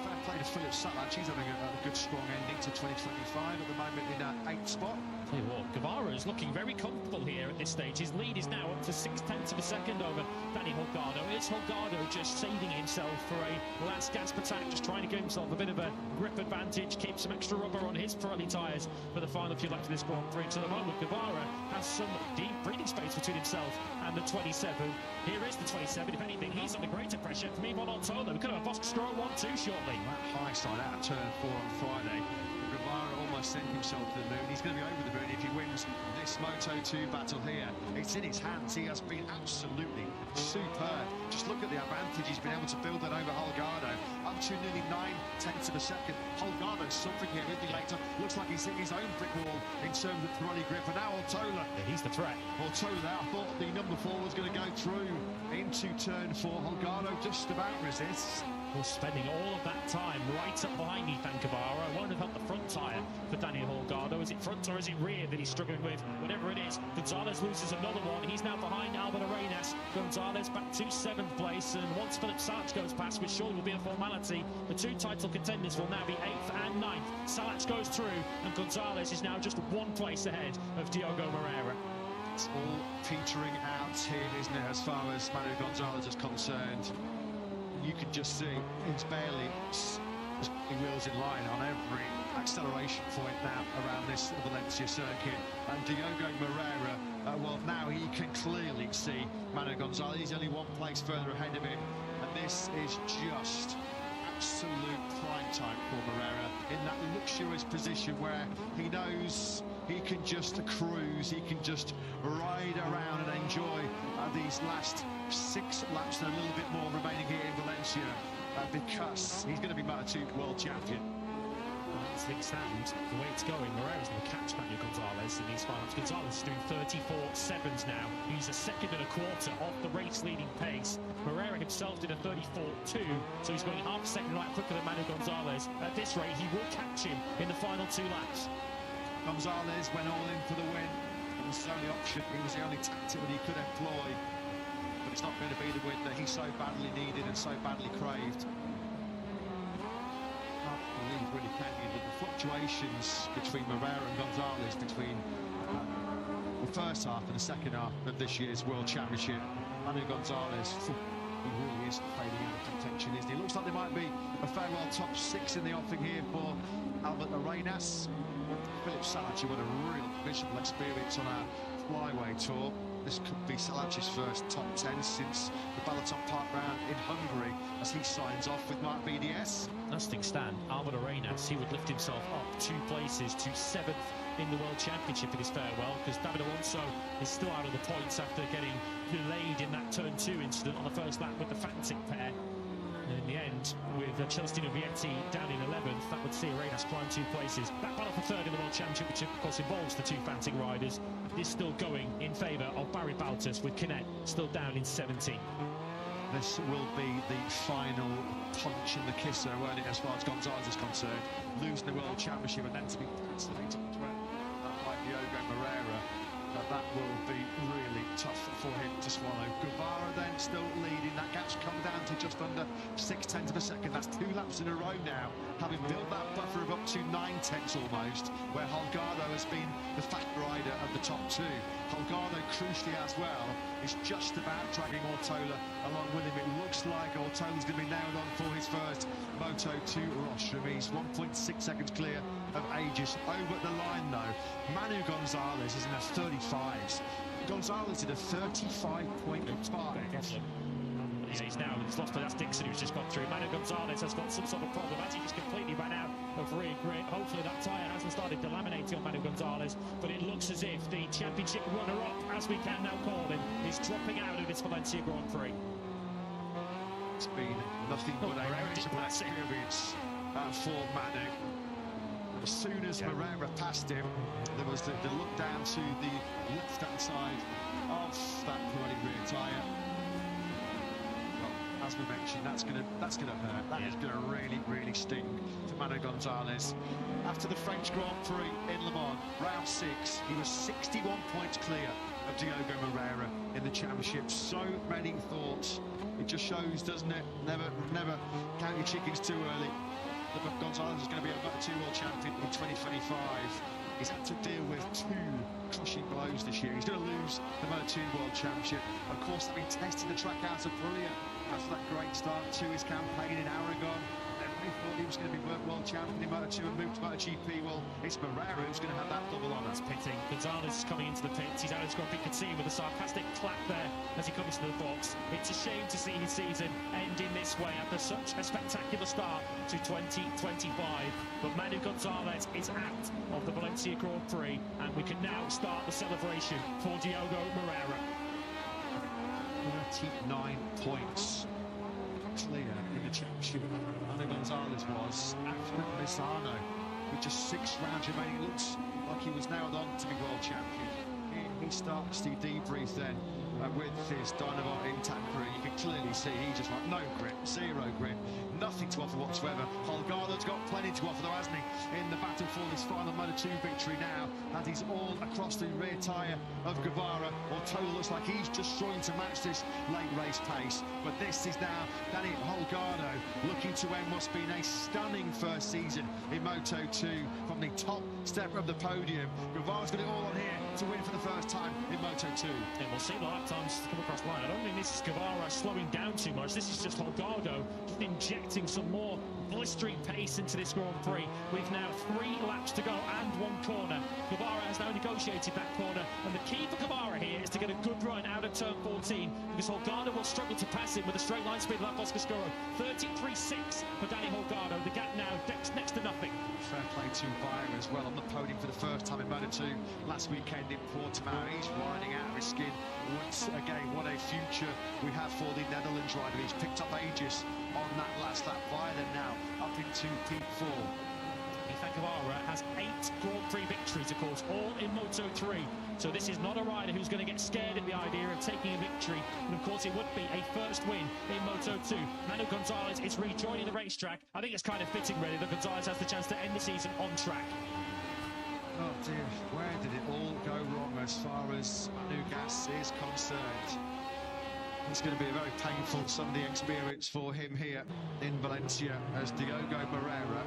Fair play to Philip Salac, he's having a good strong ending to 2025 at the moment in 8th spot. Tell you what, Guevara is looking very comfortable here at this stage. His lead is now up to 0.6 of a second over Danny Holgado. It's Holgado just saving himself for a last gasp attack, just trying to give himself a bit of a grip advantage, keep some extra rubber on his Pirelli tyres for the final few laps of this Grand Prix. So at the moment, Guevara has some deep breathing space between himself and the 27. Here is the 27. If anything, he's under greater pressure from Yvonne Ortola. We could have a Bosk Stroll 1-2 shortly. That high side out of turn 4 on Friday. Guevara almost sent himself to the moon. He's going to be over the moon if he wins this Moto2 battle here. It's in his hands. He has been absolutely superb. Just look at the advantage he's been able to build that over Holgado. Up to nearly 0.9 of a second. Holgado's suffering here a little later. Looks like he's hitting his own brick wall in terms of Pirelli grip. And now Ortola. Yeah, he's the threat. Ortola, I thought the number 4 was going to go through into turn 4. Holgado just about resists. Well, spending all of that time right up behind Ethan Guevara. Won't have helped the front tyre for Daniel Holgado. Is it front or is it rear that he's struggling with? Whatever it is, Gonzalez loses another one. He's now behind Albert Arenas. Gonzalez back to 7th place, and once Philip Salac goes past, which surely will be a formality, the 2 title contenders will now be 8th and 9th. Salac goes through, and Gonzalez is now just 1 place ahead of Diogo Moreira. It's all petering out here, isn't it, as far as Manu Gonzalez is concerned. You can just see he's barely wheels in line on every acceleration point now around this Valencia circuit. And Diogo Moreira, well, now he can clearly see Manu Gonzalez. He's only 1 place further ahead of him, and this is just absolute prime time for Moreira in that luxurious position where he knows he can just cruise, he can just ride around and enjoy these last 6 laps and a little bit more remaining here in Valencia, because he's going to be Moto2 world champion. As things stand, the way it's going, Moreira's going to catch Daniel Gonzalez in these finals. Gonzalez is doing 34.7s now. He's a 2.25 seconds off the race-leading pace. Moreira himself did a 34.2, so he's going half a second right quicker than Manu Gonzalez. At this rate, he will catch him in the final 2 laps. Gonzalez went all in for the win. It was his only option. It was the only tactic that he could employ. But it's not going to be the win that he so badly needed and so badly craved. I can't believe, really, can you, that the fluctuations between Moreira and Gonzalez between the first half and the second half of this year's World Championship. Manu Gonzalez, he really is fading out of contention, isn't he? Looks like there might be a farewell top 6 in the offing here for Albert Arenas. Philip Salac, who had a real miserable experience on our flyway tour. This could be Salac's first top 10 since the Balaton Park round in Hungary, as he signs off with Mark BDS. As things stand, Albert Arenas, he would lift himself up 2 places to 7th in the World Championship in his farewell, because David Alonso is still out of the points after getting delayed in that turn 2 incident on the first lap with the Fantic pair. And in the end, with Celestino Vietti down in 11th, that would see Arenas climb 2 places. That battle for third in the World Championship, which of course involves the 2 Fantic riders, is still going in favour of Barry Baltus, with Canet still down in 17th. This will be the final punch in the kisser, won't it, as far as Gonzalez is concerned? Losing the World Championship and then to be isolated by Diogo Moreira. That will be really tough for him to swallow. Guevara then still leading. That gap's come down to just under 0.6 of a second. That's 2 laps in a row now, having built that buffer of up to 0.9 almost, where Holgado has been the fat rider of the top 2. Holgado, crucially as well, is just about dragging Ortola along with him. It looks like Ortola's going to be nailed on for his first Moto2 rostrum. He's 1.6 seconds clear of Aegis. Over the line though, Manu Gonzalez is in a 35s. Gonzalez did a 35.5. Yeah, he's lost, but that's Dixon who's just gone through. Manu Gonzalez has got some sort of problem. As he just completely ran out of rear grip. Hopefully that tyre hasn't started delaminating on Manu Gonzalez, but it looks as if the championship runner-up, as we can now call him, is dropping out of this Valencia Grand Prix. It's been nothing but a miserable experience for Manu. As soon as Moreira passed him, there was the look down to the left-hand side of that Pirelli rear tyre. Well, as we mentioned, that's gonna hurt. That is gonna really sting for Manu Gonzalez. After the French Grand Prix in Le Mans, round 6, he was 61 points clear of Diogo Moreira in the championship. So many thoughts. It just shows, doesn't it? Never count your chickens too early. Gonzalez is going to be a Moto2 World Champion in 2025. He's had to deal with 2 crushing blows this year. He's going to lose the Moto2 World Championship. Of course, having tested the track out of brilliant after that great start to his campaign in Aragon. Everybody thought he was going to be World Champion in Moto2 and move to MotoGP. Well, it's Moreira who's going to have that double honour. That's pitting. Gonzalez is coming into the pits. He's out of his group. You can see him with a sarcastic clap there as he comes into the box. It's a shame to see his season ending this way after such a spectacular start to 2025. But Manu Gonzalez is out of the Valencia Grand Prix, and we can now start the celebration for Diogo Moreira. 39 points clear in the championship. Manu Gonzalez was after Misano with just 6 rounds remaining. It looks like he was nailed on to be world champion. He starts to debrief then with his Dynamo in Tancre. You can clearly see he's just like no grip, 0 grip, nothing to offer whatsoever. Holgado's got plenty to offer though, hasn't he, in the battle for this final Moto2 victory now, and he's all across the rear tyre of Guevara. Ortola looks like he's just trying to match this late race pace, but this is now Danny Holgado looking to end what's been a stunning first season in Moto2 from the top step of the podium. Guevara's got it all on here to win for the first time in Moto2. And we'll see the lap times come across line. I don't think this is Guevara slowing down too much. This is just Holgado just injecting some more blistering pace into this Grand Prix. With now 3 laps to go and 1 corner. Guevara has now negotiated that corner, and the key for Guevara here is to get a good run out of turn 14, because Holgado will struggle to pass him with a straight line speed like Boscoscuro. 33.6 for Danny Holgado. The gap now next to nothing. Fair play to Bayer as well on the podium for the first time in Moto2 last weekend in Portimao. He's riding out of his skin once again. What a future we have for the Netherlands rider. He's picked up Aegis on that last lap. Bayer then now up into P4. Ethan Guevara has 8 Grand Prix victories, of course, all in Moto3. So this is not a rider who's going to get scared at the idea of taking a victory. And of course, it would be a first win in Moto2. Manu Gonzalez is rejoining the racetrack. I think it's kind of fitting, really, that Gonzalez has the chance to end the season on track. Oh dear, where did it all go wrong as far as Manu Gas is concerned? It's going to be a very painful Sunday experience for him here in Valencia as Diogo Moreira,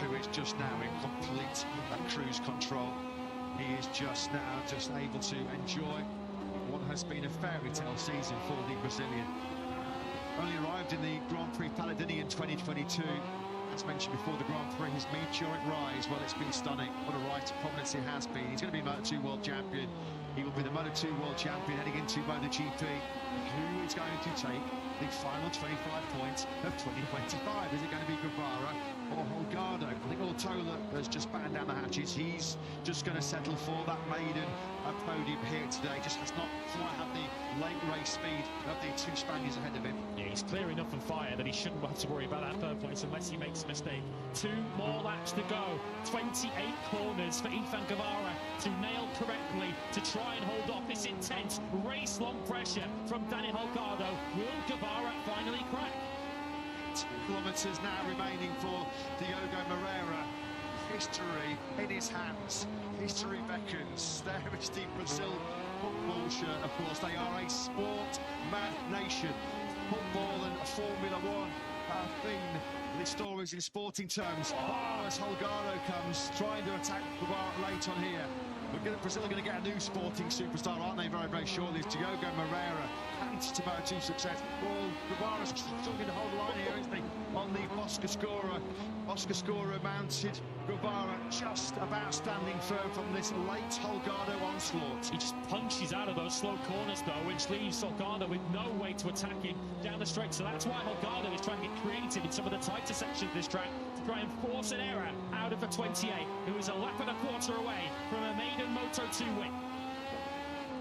who is just now in complete cruise control. He is just now able to enjoy what has been a fairy tale season for the Brazilian. Only arrived in the Grand Prix Paladini in 2022. As mentioned before, the Grand Prix, his meteoric rise, well, it's been stunning. What a rise to prominence it has been. He's going to be Moto2 World Champion. He will be the Moto2 World Champion heading into MotoGP. Who is going to take the final 25 points of 2025? Is it going to be Guevara or Holgado? I think Ortola has just battened down the hatches. He's just going to settle for that maiden podium here today. Just has not quite had the late race speed of the two Spaniards ahead of him. Yeah, he's clear enough on fire that he shouldn't have to worry about that third place unless he makes a mistake. 2 more laps to go. 28 corners for Ethan Guevara to nail correctly to try and hold off this intense race-long pressure from Danny Holgado. Will Guevara finally crack? 2 kilometres now remaining for Diogo Moreira. History in his hands. History beckons. There is the Brazil football shirt, of course. They are a sport-mad nation. Football and Formula One have been the stories in sporting terms. As Holgado comes, trying to attack Guevara late on here. Brazil are going to get a new sporting superstar, aren't they, very, very shortly? It's Diogo Moreira, hands to Moto2 success. Well, Guevara's struggling to hold the line here, isn't he? On the Boscascora. Boscascora mounted Guevara just about standing firm from this late Holgado onslaught. He just punches out of those slow corners, though, which leaves Holgado with no way to attack him down the straight. So that's why Holgado is trying to get creative in some of the tighter sections of this track to try and force an error out of a 28, who is a lap and a quarter away from a maiden Moto2 win.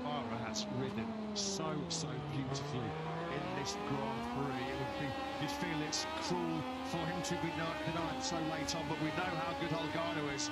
Guevara has ridden so beautifully in this Grand Prix. You'd feel it's cruel for him to be denied so late on, but we know how good Holgado is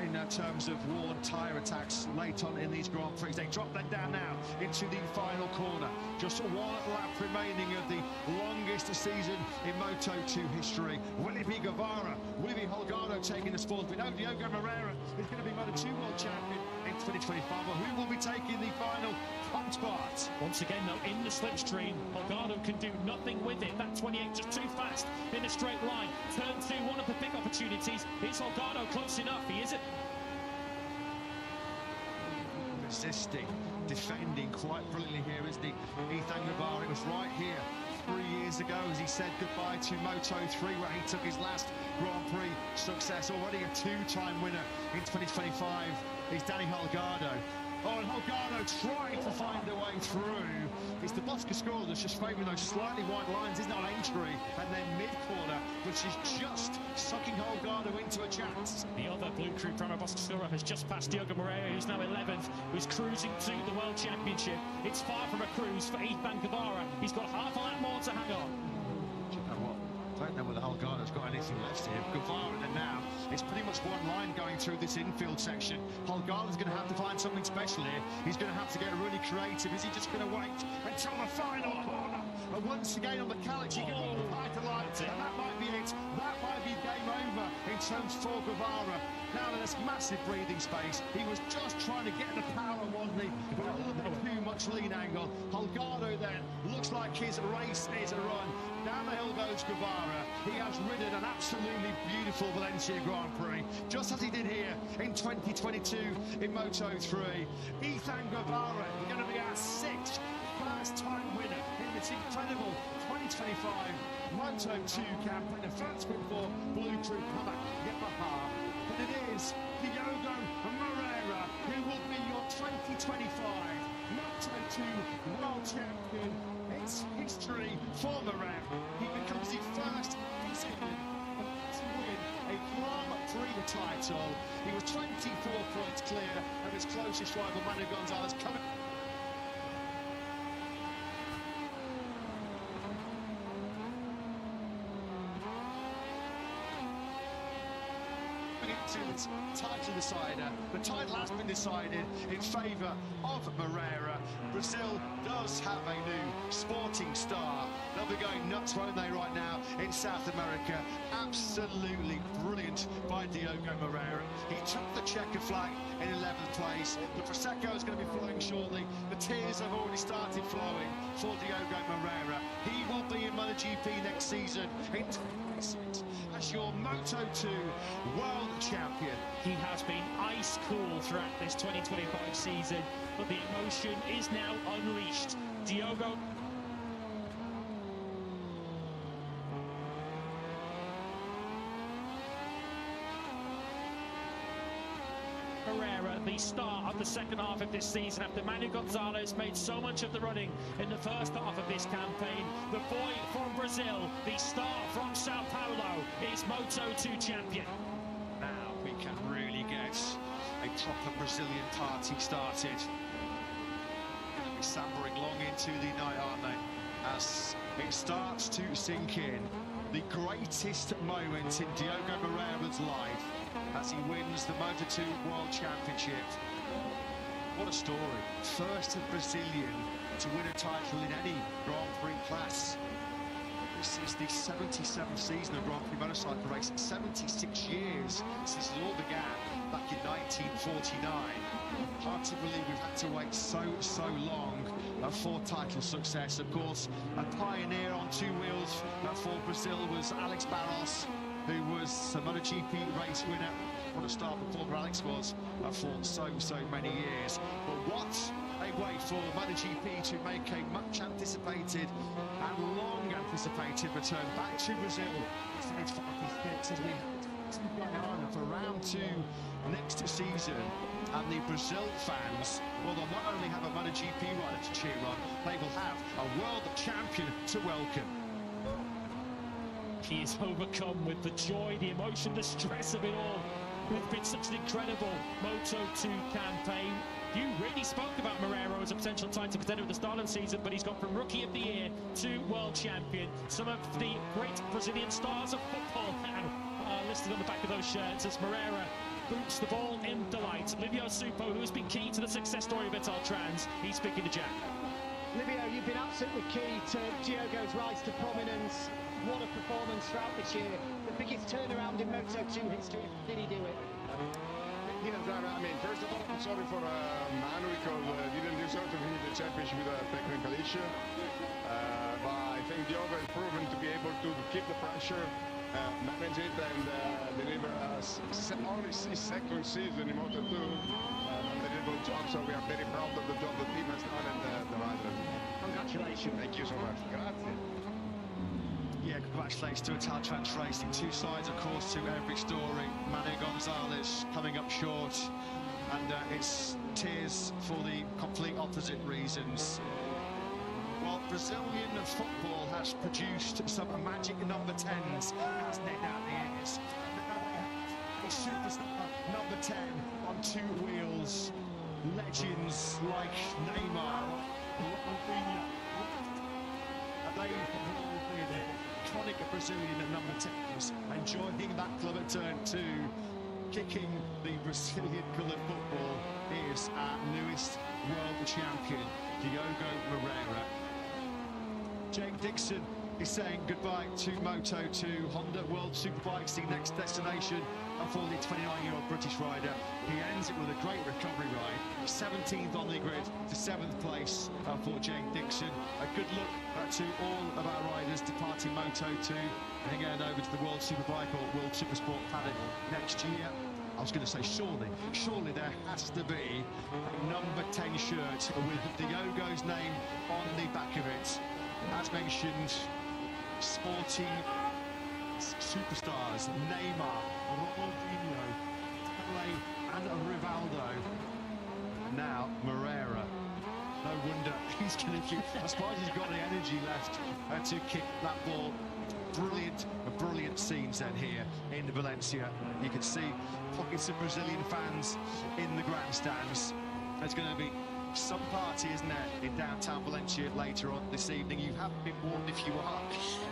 in terms of worn tyre attacks late on in these Grand Prix. They drop them down now into the final corner. Just 1 lap remaining of the longest season in Moto2 history. Will it be Guevara? Will it be Holgado taking the spoils? We know Diogo Moreira is going to be Moto2 World Champion in 2025, but who will be taking the final front spot? Once again, though, in the slipstream, Holgado can do nothing with it. That 28 just too fast in a straight line. Turn 2, one of the big opportunities. Is Holgado close enough? He is it. Resisting, defending quite brilliantly here, isn't he? Ethan Guevara, it was right here 3 years ago as he said goodbye to Moto3, where he took his last Grand Prix success. Already a 2-time winner in 2025 is Danny Holgado. Oh, and Holgado trying to find a way through. It's the Boscascora that's just favouring those slightly wide lines, isn't it, on entry, and then mid-corner, which is just sucking Holgado into a chance. The other blue crew, Primo Boscascora, has just passed Diogo Moreira, who's now 11th, who's cruising to the World Championship. It's far from a cruise for Ethan Guevara. He's got half a lap more to hang on. Do you know what? I don't know whether Holgado's got anything left here. Guevara then now, it's pretty much one line going through this infield section. Holgado's going to have to find something special here. He's going to have to get really creative. Is he just going to wait until the final corner? And once again on the Calyx, he can fight the light, and that might be it. That might be game over in terms for Guevara. Now there's massive breathing space. He was just trying to get the power, wasn't he? But a little bit too much lean angle. Holgado then looks like his race is a run. Down the hill goes Guevara. He has ridden an absolutely beautiful Valencia Grand Prix, just as he did here in 2022 in Moto3. Ethan Guevara going to be our 6th first-time winner in this incredible 2025 Moto2 campaign. The first win for Blue Crew Paddock Yamaha. But it is Diogo Moreira who will be your 2025 Moto2 World Champion. It's history for Moreira. He becomes the first Brazilian to win a Grand Prix title. He was 24 points clear of his closest rival, Gonzalez, coming. It's title decider. The title has been decided in favour of Moreira. Brazil does have a new sporting star. They'll be going nuts, won't they, right now in South America. Absolutely brilliant by Diogo Moreira. He took the checker flag in 11th place. The Prosecco is going to be flowing shortly. The tears have already started flowing for Diogo Moreira. He will be in MotoGP next season in 2026 as your Moto2 World Champion. He has been ice cool throughout this 2025 season, but the emotion is now unleashed. Diogo Moreira, the star of the second half of this season, after Manu Gonzalez made so much of the running in the first half of this campaign. The boy from Brazil, the star from Sao Paulo, is Moto2 champion. Now we can really get a proper Brazilian party started. Going to be sampling long into the night, aren't they? As it starts to sink in, the greatest moment in Diogo Moreira's life as he wins the Moto2 World Championship. What a story. First Brazilian to win a title in any Grand Prix class. This is the 77th season of Grand Prix motorcycle racing, 76 years since this all began back in 1949. Hard to believe we've had to wait so long for title success. Of course, a pioneer on two wheels for Brazil was Alex Barros, who was a MotoGP race winner. What a star performer Alex was for so many years. But what a way for MotoGP to make a much anticipated and long anticipated return back to Brazil. Stage 56 as we going on for round 2 next season. And the Brazil fans, well, they'll not only have a MotoGP rider to cheer on, they will have a world champion to welcome. He is overcome with the joy, the emotion, the stress of it all. It's been such an incredible Moto2 campaign. You really spoke about Moreira as a potential title contender at the start of the season, but he's gone from Rookie of the Year to World Champion. Some of the great Brazilian stars of football now are listed on the back of those shirts as Moreira boots the ball in delight. Livio Supo, who has been key to the success story of Italtrans, he's speaking to Jack. Livio, you've been absolutely key to Diogo's rise to prominence. What a performance throughout this year. The biggest turnaround in Moto2 history. Did he do it? I mean, first of all, I'm sorry for Manu because he didn't deserve to win the championship with a technical issue. But I think Diogo has proven to be able to keep the pressure, manage it, and deliver only his second season in Moto2. Unbelievable job, so we are very proud of the job the team has done and the rider. Congratulations. Thank you so much. Grazie. Yeah, congratulations to Italtrans Racing. Two sides, of course, to every story. Manu Gonzalez coming up short, and it's tears for the complete opposite reasons. Well, Brazilian football has produced some magic number 10s, hasn't it, now the years? A superstar number 10 on two wheels. Legends like Neymar, Ronaldinho, they iconic Brazilian at number 10s, and joining that club at turn 2, kicking the Brazilian coloured football, is our newest world champion, Diogo Moreira. Jake Dixon is saying goodbye to Moto2. Honda World Superbikes, the next destination for the 29-year-old British rider. He ends it with a great recovery ride. 17th on the grid to 7th place for Jake Dixon. A good look to all of our riders departing Moto2 and again over to the World Superbike or World Supersport paddock next year. I was going to say surely there has to be a number 10 shirt with Diogo's name on the back of it. As mentioned, sporting superstars Neymar, Ronaldinho, Pelé and Rivaldo. And now Moreira. No wonder he's going to keep, I suppose he's got the energy left to kick that ball. Brilliant scenes then here in Valencia. You can see pockets of Brazilian fans in the grandstands. There's going to be some party, isn't there, in downtown Valencia later on this evening. You have been warned if you are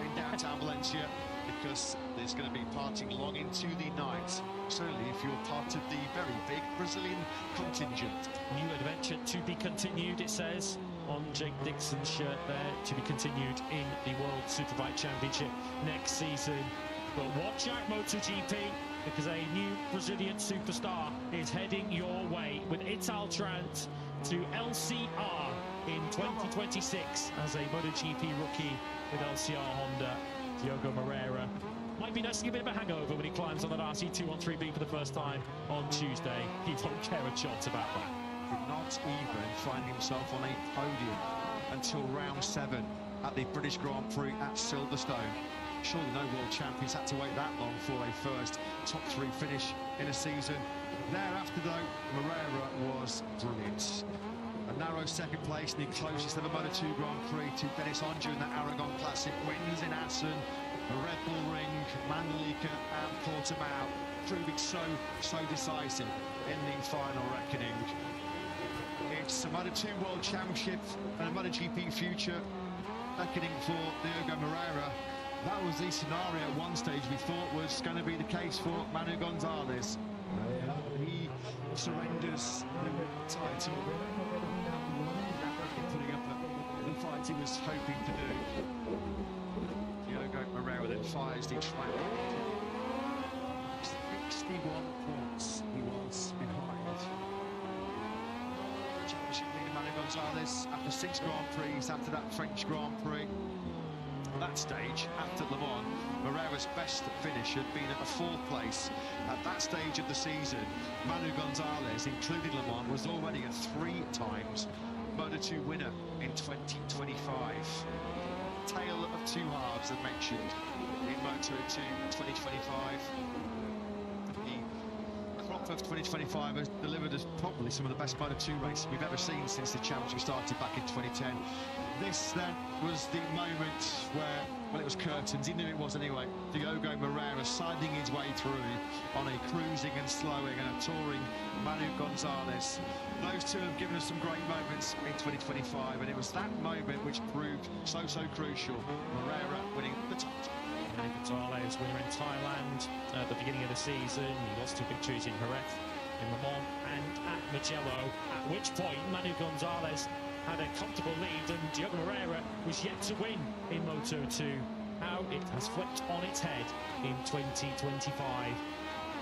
in downtown Valencia, because there's going to be partying long into the night. Certainly if you're part of the very big Brazilian contingent. New adventure to be continued, it says on Jake Dixon's shirt there, to be continued in the World Superbike Championship next season. But watch out, MotoGP, because a new Brazilian superstar is heading your way with Italtrans to LCR in 2026 as a MotoGP rookie with LCR Honda. Diogo Moreira might be nursing a bit of a hangover when he climbs on that RC213B for the first time on Tuesday. He won't care a jot about that. Did not even find himself on a podium until round 7 at the British Grand Prix at Silverstone. Surely no world champions had to wait that long for a first top 3 finish in a season. Thereafter, though, Moreira was brilliant. A narrow second place, the closest ever Moto2 Grand Prix to Dennis Onju in that Aragon Classic. Wins in Assen, the Red Bull Ring, Mandalika and Portimao, proving so decisive in the final reckoning. It's a Moto2 World Championship and a MotoGP future reckoning for Diogo Moreira. That was the scenario at one stage we thought was going to be the case for Manu Gonzalez. He surrenders the title, putting up the fight he was hoping to do. Diogo Moreira then fires the track. 61 points he was behind championship leader Manu Gonzalez after 6 Grand Prix, after that French Grand Prix. At that stage, after Le Mans, Moreira's best finish had been at the 4th place. At that stage of the season, Manu Gonzalez, including Le Mans, was already a 3 times Moto2 winner in 2025. Tale of 2 halves, as mentioned, in Moto2 2025. The crop of 2025 has delivered us probably some of the best Moto2 races we've ever seen since the championship started back in 2010. This then was the moment where, well, it was curtains. He knew it was anyway. Diogo Moreira siding his way through on a cruising and slowing and a touring Manu Gonzalez. Those two have given us some great moments in 2025, and it was that moment which proved so crucial. Moreira winning the title. Manu Gonzalez, winner in Thailand at the beginning of the season. He lost 2 victories in Jerez, in Le Mans and at Mugello, at which point Manu Gonzalez had a comfortable lead and Diogo Moreira was yet to win in Moto2. How it has flipped on its head in 2025.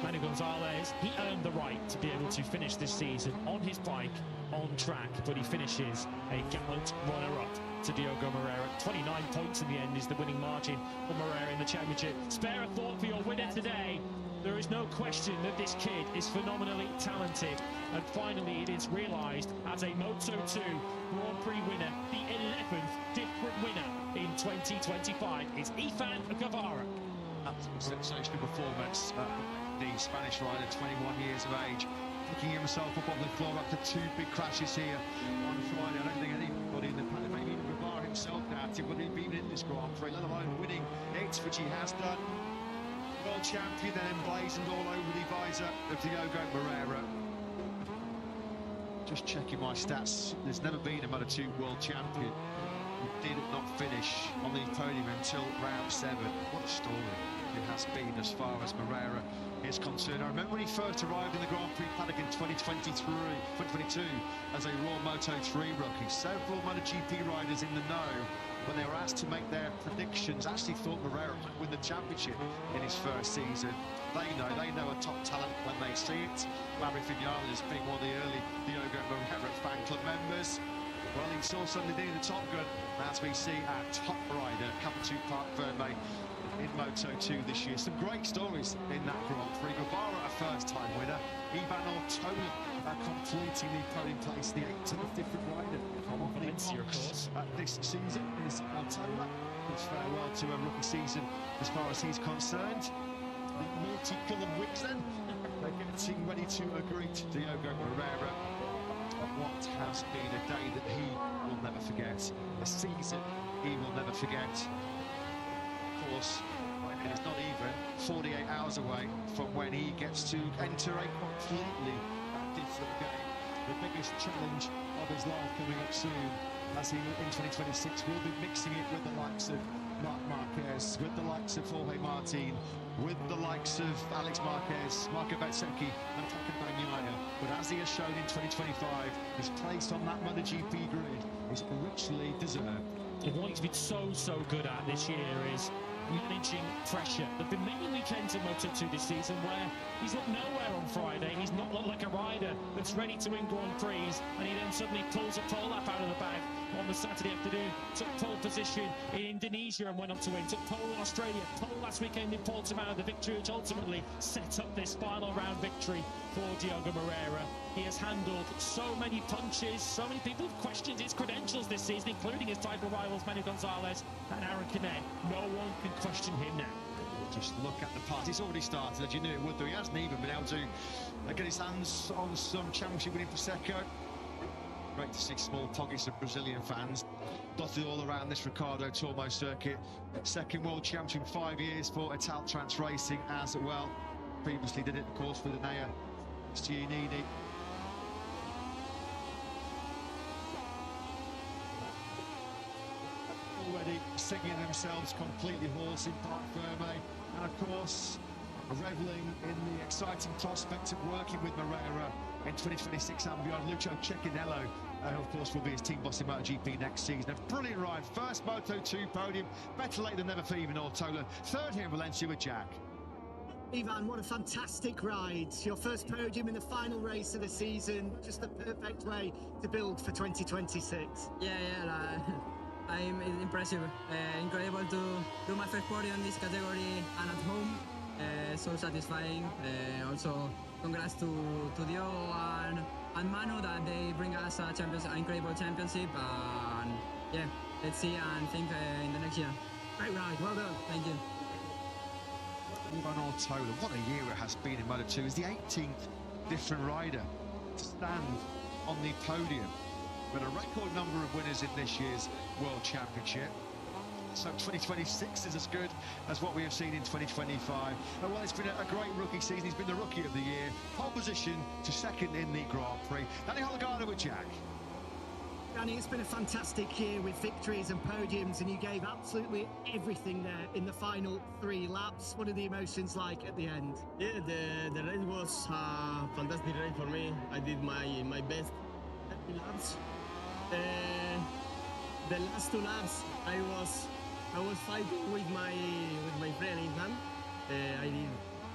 Manu Gonzalez, he earned the right to be able to finish this season on his bike, on track, but he finishes a gallant runner-up to Diogo Moreira. 29 points in the end is the winning margin for Moreira in the championship. Spare a thought for your winner today. There is no question that this kid is phenomenally talented, and finally it is realised as a Moto2 Grand Prix winner, the 11th different winner in 2025 is Ifan Guevara. Absolute sensational performance. The Spanish rider, 21 years of age, picking himself up on the floor after 2 big crashes here on Friday. I don't think anybody in the paddock, maybe even Guevara himself, doubted whether he'd been in this Grand Prix, let alone winning it, which he has done. World champion then emblazoned all over the visor of Diogo Moreira. Just checking my stats, there's never been a Moto2 world champion who did not finish on the podium until round 7. What a story it has been as far as Moreira is concerned. I remember when he first arrived in the Grand Prix paddock in 2022 as a raw Moto3 rookie. Several MotoGP riders in the know, when they were asked to make their predictions, actually thought Moreira would win the championship in his first season. They know a top talent when they see it. Maverick Vinales being one of the early Diogo Moreira fan club members. Well, he saw something in the Top Gun, as we see our top rider come to Parc Ferme in Moto2 this year. Some great stories in that Grand Prix. Guevara, a first-time winner. Ivan Ortola completing the podium place, the 8th different rider from Valencia, of course. This season is Ortola. It's farewell to a rookie season as far as he's concerned. The multi-coloured wigs then, they're getting ready to greet Diogo Moreira. What has been a day that he will never forget, a season he will never forget. Of course, it is not even 48 hours away from when he gets to enter a completely different game. The biggest challenge of his life coming up soon, as he in 2026 will be mixing it with the likes of Marc Marquez, with the likes of Jorge Martin, with the likes of Alex Marquez, Marco Bezzecchi and Taka Bagnaia. But as he has shown in 2025, his place on that MotoGP grid is richly deserved. And what he's been so good at this year is managing pressure. There have been many weekends in Moto2 this season where he's looked nowhere on Friday. He's not looked like a rider that's ready to win Grand Prix, and he then suddenly pulls a pole up out of the bag on the Saturday afternoon. Took pole position in Indonesia and went on to win. Took pole in Australia, pole last weekend in Portimao, the victory which ultimately set up this final round victory for Diogo Moreira. He has handled so many punches, so many people have questioned his credentials this season, including his title rivals Manu Gonzalez and Aaron Canet. No one can question him now. Just look at the pass. It's already started, as you knew it would do. He hasn't even been able to get his hands on some championship winning Prosecco. Great to see small pockets of Brazilian fans dotted all around this Ricardo Tormo circuit. Second world champion 5 years for Italtrans Racing as well. Previously did it, of course, for the Nea Giannini. Already singing themselves completely hoarse in Parc Ferme, and of course revelling in the exciting prospect of working with Moreira in 2026 and beyond. Lucio Cecchinello, of course, will be his team boss in MotoGP next season. A brilliant ride, first Moto2 podium, better late than never for Ivan Ortola. Third here in Valencia with Jack. Ivan, what a fantastic ride. Your first podium in the final race of the season, just the perfect way to build for 2026. Yeah, I'm impressive. Incredible to do my first podium in this category and at home. So satisfying. Also, congrats to Diogo and Manu that they bring us an incredible championship. And yeah, let's see and think in the next year. Great ride, well done. Thank you. Ivan Ortola, what a year it has been in Moto2. Is the 18th different rider to stand on the podium. But a record number of winners in this year's World Championship. So 2026 is as good as what we have seen in 2025. And well, it's been a great rookie season. He's been the rookie of the year. Pole position to second in the Grand Prix. Danny Holgado with Jack. Danny, it's been a fantastic year with victories and podiums, and you gave absolutely everything there in the final 3 laps. What are the emotions like at the end? Yeah, the race was a fantastic race for me. I did my best 30 laps. The last 2 laps, I was fighting with my friend Ethan. I did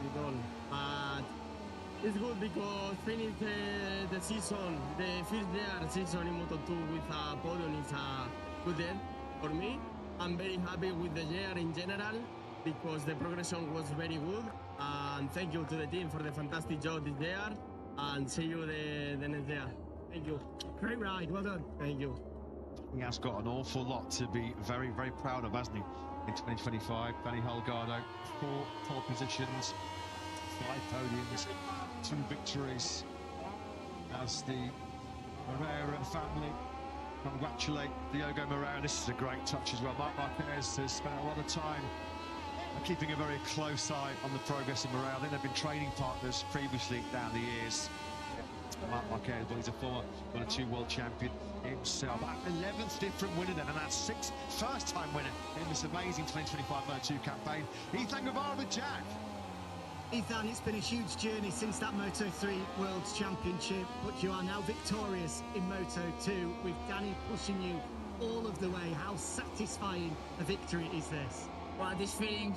it all, but it's good because finish the season, the first year season in Moto2 with a podium is a good end for me. I'm very happy with the year in general because the progression was very good. And thank you to the team for the fantastic job this year. And see you the next year. Thank you. Great ride, well done. Thank you. He has got an awful lot to be very, very proud of, hasn't he, in 2025. Danny Holgado, 4 pole positions, 5 podiums, 2 victories. As the Moreira family congratulate Diogo Moreira. This is a great touch as well. Marc Marquez has spent a lot of time keeping a very close eye on the progress of Moreira. I think they've been training partners previously down the years. Marc Marquez, well, he's a former Moto2 world champion himself. 11th different winner then, and that's 6th first-time winner in this amazing 2025 Moto2 campaign. Ethan Guevara with Jack. Ethan, it's been a huge journey since that Moto3 World Championship, but you are now victorious in Moto2 with Danny pushing you all of the way. How satisfying a victory is this? Well, this feeling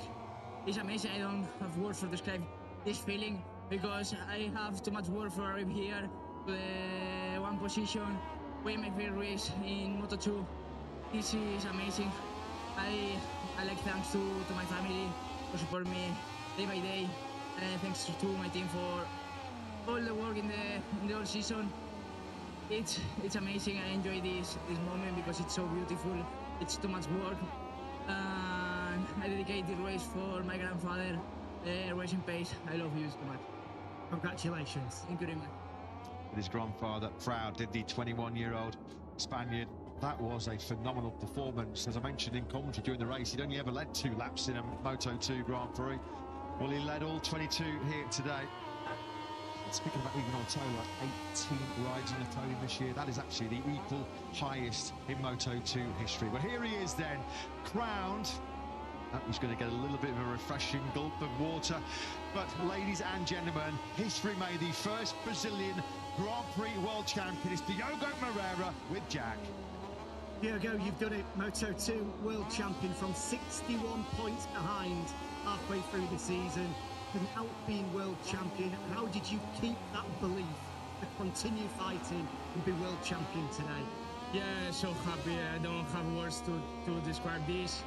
is amazing. I don't have words to describe this feeling because I have too much work for arrive here to the 1 position. Win my first race in Moto2. This is amazing. I like thanks to my family for support me day by day. Thanks to my team for all the work in the whole season. It's amazing. I enjoy this moment because it's so beautiful. It's too much work. I dedicate this race for my grandfather, racing pace. I love you so much. Congratulations. Thank you very much. With his grandfather proud, did the 21-year-old Spaniard. That was a phenomenal performance. As I mentioned in commentary during the race, he'd only ever led 2 laps in a Moto2 Grand Prix. Well, he led all 22 here today. Speaking about Ivan Ortola, 18 rides on the podium this year. That is actually the equal highest in Moto2 history. Well, here he is then, crowned. That was going to get a little bit of a refreshing gulp of water. But, ladies and gentlemen, history made. The first Brazilian Grand Prix world champion is Diogo Moreira with Jack. Diogo, you've done it. Moto2 world champion from 61 points behind halfway through the season. Without being world champion, how did you keep that belief to continue fighting and be world champion today? Yeah, so happy. I don't have words to describe this.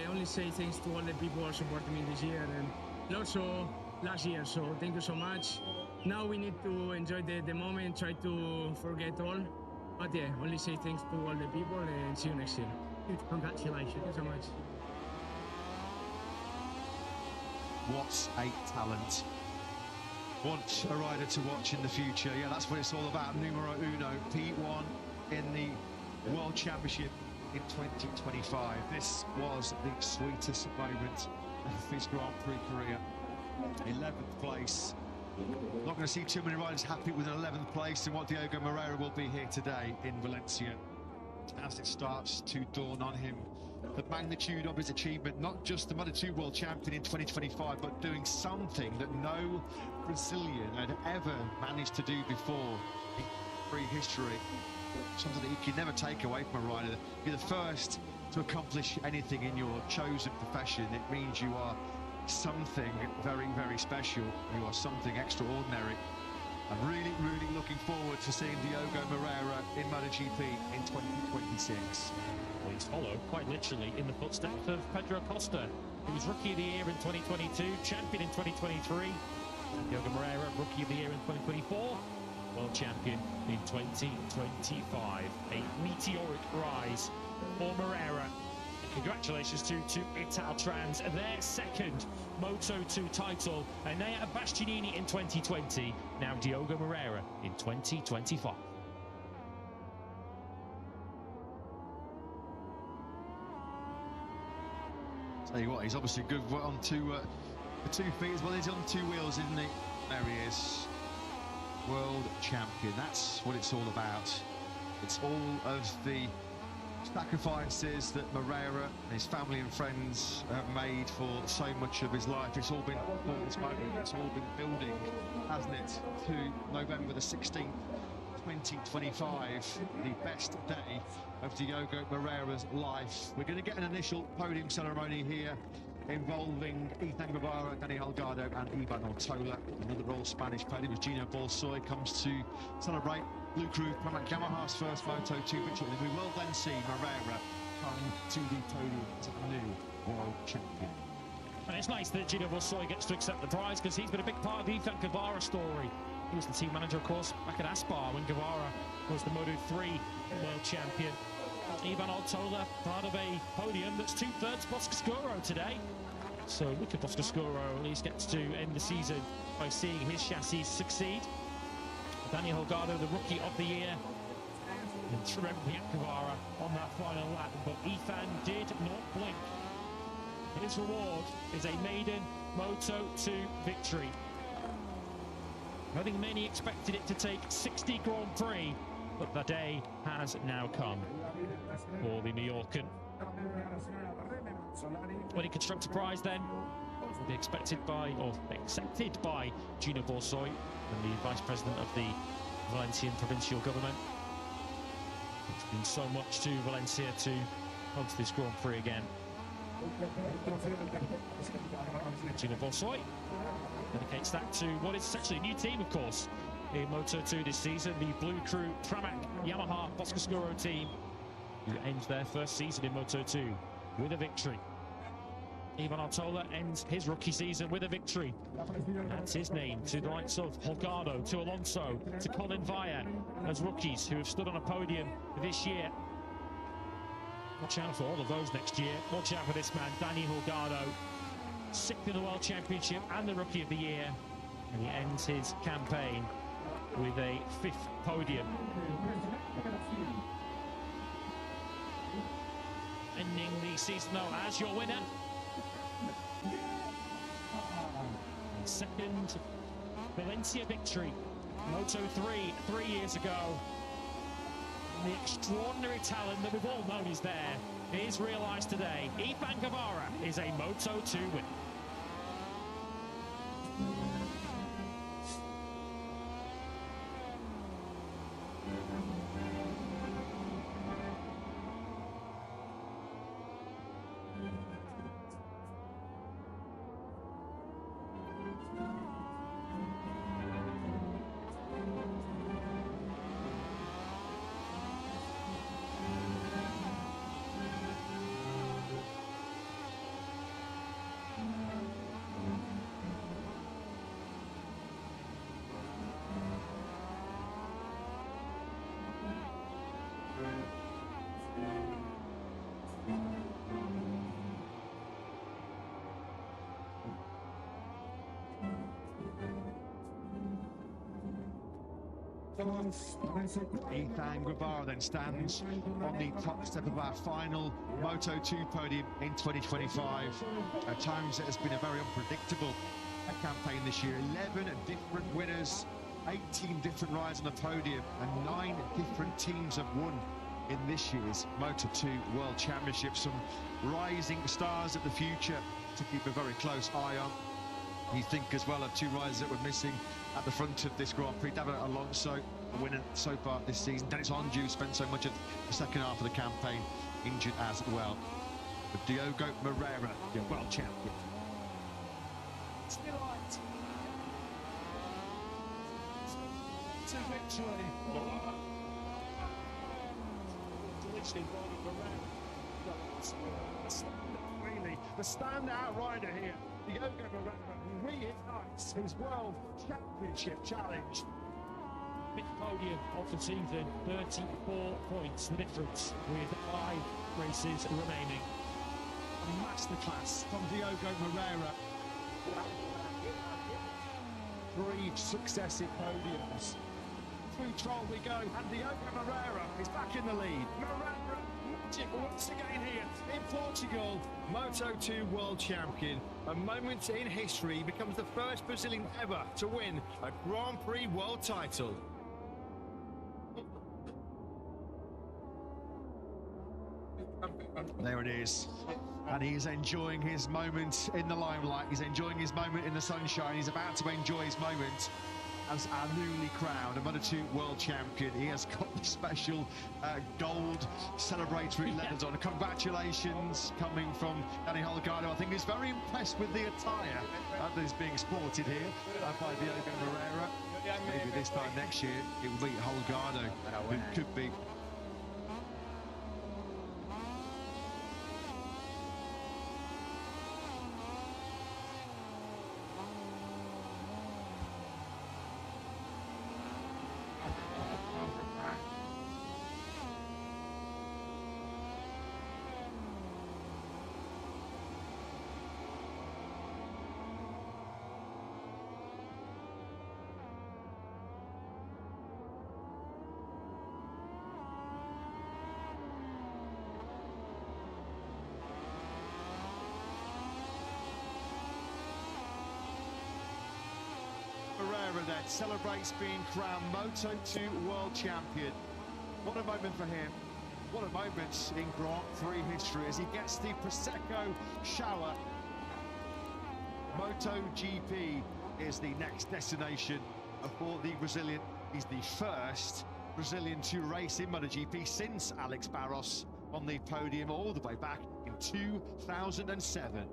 Only say thanks to all the people who are supporting me this year and also last year. So thank you so much. Now we need to enjoy the moment, try to forget all. But yeah, only say thanks to all the people and see you next year. Huge congratulations. Thank you so much. What a talent. Want a rider to watch in the future. Yeah, that's what it's all about. Numero uno, P1 in the World Championship in 2025. This was the sweetest moment of his Grand Prix career. 11th place. Not going to see too many riders happy with an 11th place, and what Diogo Moreira will be here today in Valencia as it starts to dawn on him the magnitude of his achievement, not just the Moto2 World Champion in 2025, but doing something that no Brazilian had ever managed to do before in prehistory. Something that you can never take away from a rider. You're the first to accomplish anything in your chosen profession. It means you are something very, very special. You are something extraordinary. I'm really, really looking forward to seeing Diogo Moreira in MotoGP in 2026. Well, he's followed quite literally in the footsteps of Pedro Acosta, who was Rookie of the Year in 2022, Champion in 2023. Diogo Moreira, Rookie of the Year in 2024, World Champion in 2025. A meteoric rise for Moreira. Congratulations to Italtrans, their second Moto2 title. Enea Bastianini in 2020, now Diogo Moreira in 2025. Tell you what, he's obviously good on the 2 feet as well. He's on 2 wheels, isn't he? There he is. World champion. That's what it's all about. It's all of the sacrifices that Moreira and his family and friends have made for so much of his life. It's all been for this moment. It's all been building, hasn't it, to November the 16th, 2025, the best day of Diogo Moreira's life. We're going to get an initial podium ceremony here involving Ethan Guevara, Danny Holgado and Ivan Ortola. Another all Spanish podium as Gino Bolsoy comes to celebrate Blue Crew Pramac Yamaha's first Moto2 victory. We will then see Moreira come to the podium as a new world champion. And it's nice that Gino Bolsoy gets to accept the prize, because he's been a big part of the Ethan Guevara story. He was the team manager, of course, back at Aspar when Guevara was the Moto3 world champion. Ivan Ortola, part of a podium that's 2/3 Boscoscuro today. So Luca Boscoscuro at least gets to end the season by seeing his chassis succeed. Daniel Holgado, the Rookie of the Year, and Trevor Guevara on that final lap. But Ethan did not blink. His reward is a maiden Moto2 victory. I think many expected it to take 60 Grand Prix, but the day has now come for the Mallorcan. Winning constructor prize then will be accepted by Gino Bolsoy and the Vice President of the Valencian provincial government. It's been so much to Valencia to host this Grand Prix again. Gino Bolsoy dedicates that to what is essentially a new team, of course, in Moto2 this season, the Blue Crew Pramac Yamaha Boscoscuro team, who ends their first season in Moto2 with a victory. Ivan Ortola ends his rookie season with a victory. That's his name to the likes of Holgado, to Alonso, to Colin Vaya as rookies who have stood on a podium this year. Watch out for all of those next year. Watch out for this man, Danny Holgado, 6th in the World Championship and the Rookie of the Year. And he ends his campaign with a 5th podium. Ending the season though as your winner. Second Valencia victory. Moto3 3 years ago. The extraordinary talent that we've all known is there is realised today. Ethan Guevara is a Moto2 winner. Ethan Guevara then stands on the top step of our final Moto2 podium in 2025. At times it has been a very unpredictable campaign this year. 11 different winners, 18 different rides on the podium, and 9 different teams have won in this year's Moto2 World Championship. Some rising stars of the future to keep a very close eye on. You think as well of 2 riders that were missing at the front of this Grand Prix. David Alonso, a winner so far this season. Dennis Onju spent so much of the second half of the campaign injured as well. But Diogo Moreira, the world champion. Still light. To victory. Really, the standout rider here, Diogo Moreira, reignites his World Championship challenge. Mid-podium of the season, 34 points, the difference with 5 races remaining. A masterclass from Diogo Moreira. 3 successive podiums. Through Troll we go, and Diogo Moreira is back in the lead. Moreira, magic once again here in Portugal. Moto2 World Champion. A moment in history, becomes the first Brazilian ever to win a Grand Prix World title. There it is. And he's enjoying his moment in the limelight. He's enjoying his moment in the sunshine. He's about to enjoy his moment as our newly crowned Moto2 World Champion. He has got the special gold celebratory letters on. Congratulations coming from Danny Holgado. I think he's very impressed with the attire that is being sported here by Diogo Moreira. Maybe this time next year it will be Holgado, who could be. Moreira then celebrates being crowned Moto2 World Champion. What a moment for him. What a moment in Grand Prix history as he gets the Prosecco shower. MotoGP is the next destination for the Brazilian. He's the first Brazilian to race in MotoGP since Alex Barros on the podium all the way back in 2007.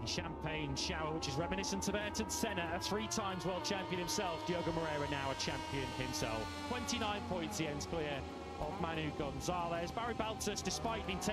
Champagne shower, which is reminiscent of Ayrton Senna, a 3-times world champion himself. Diogo Moreira now a champion himself. 29 points, he ends clear of Manu Gonzalez. Barry Baltus, despite being taken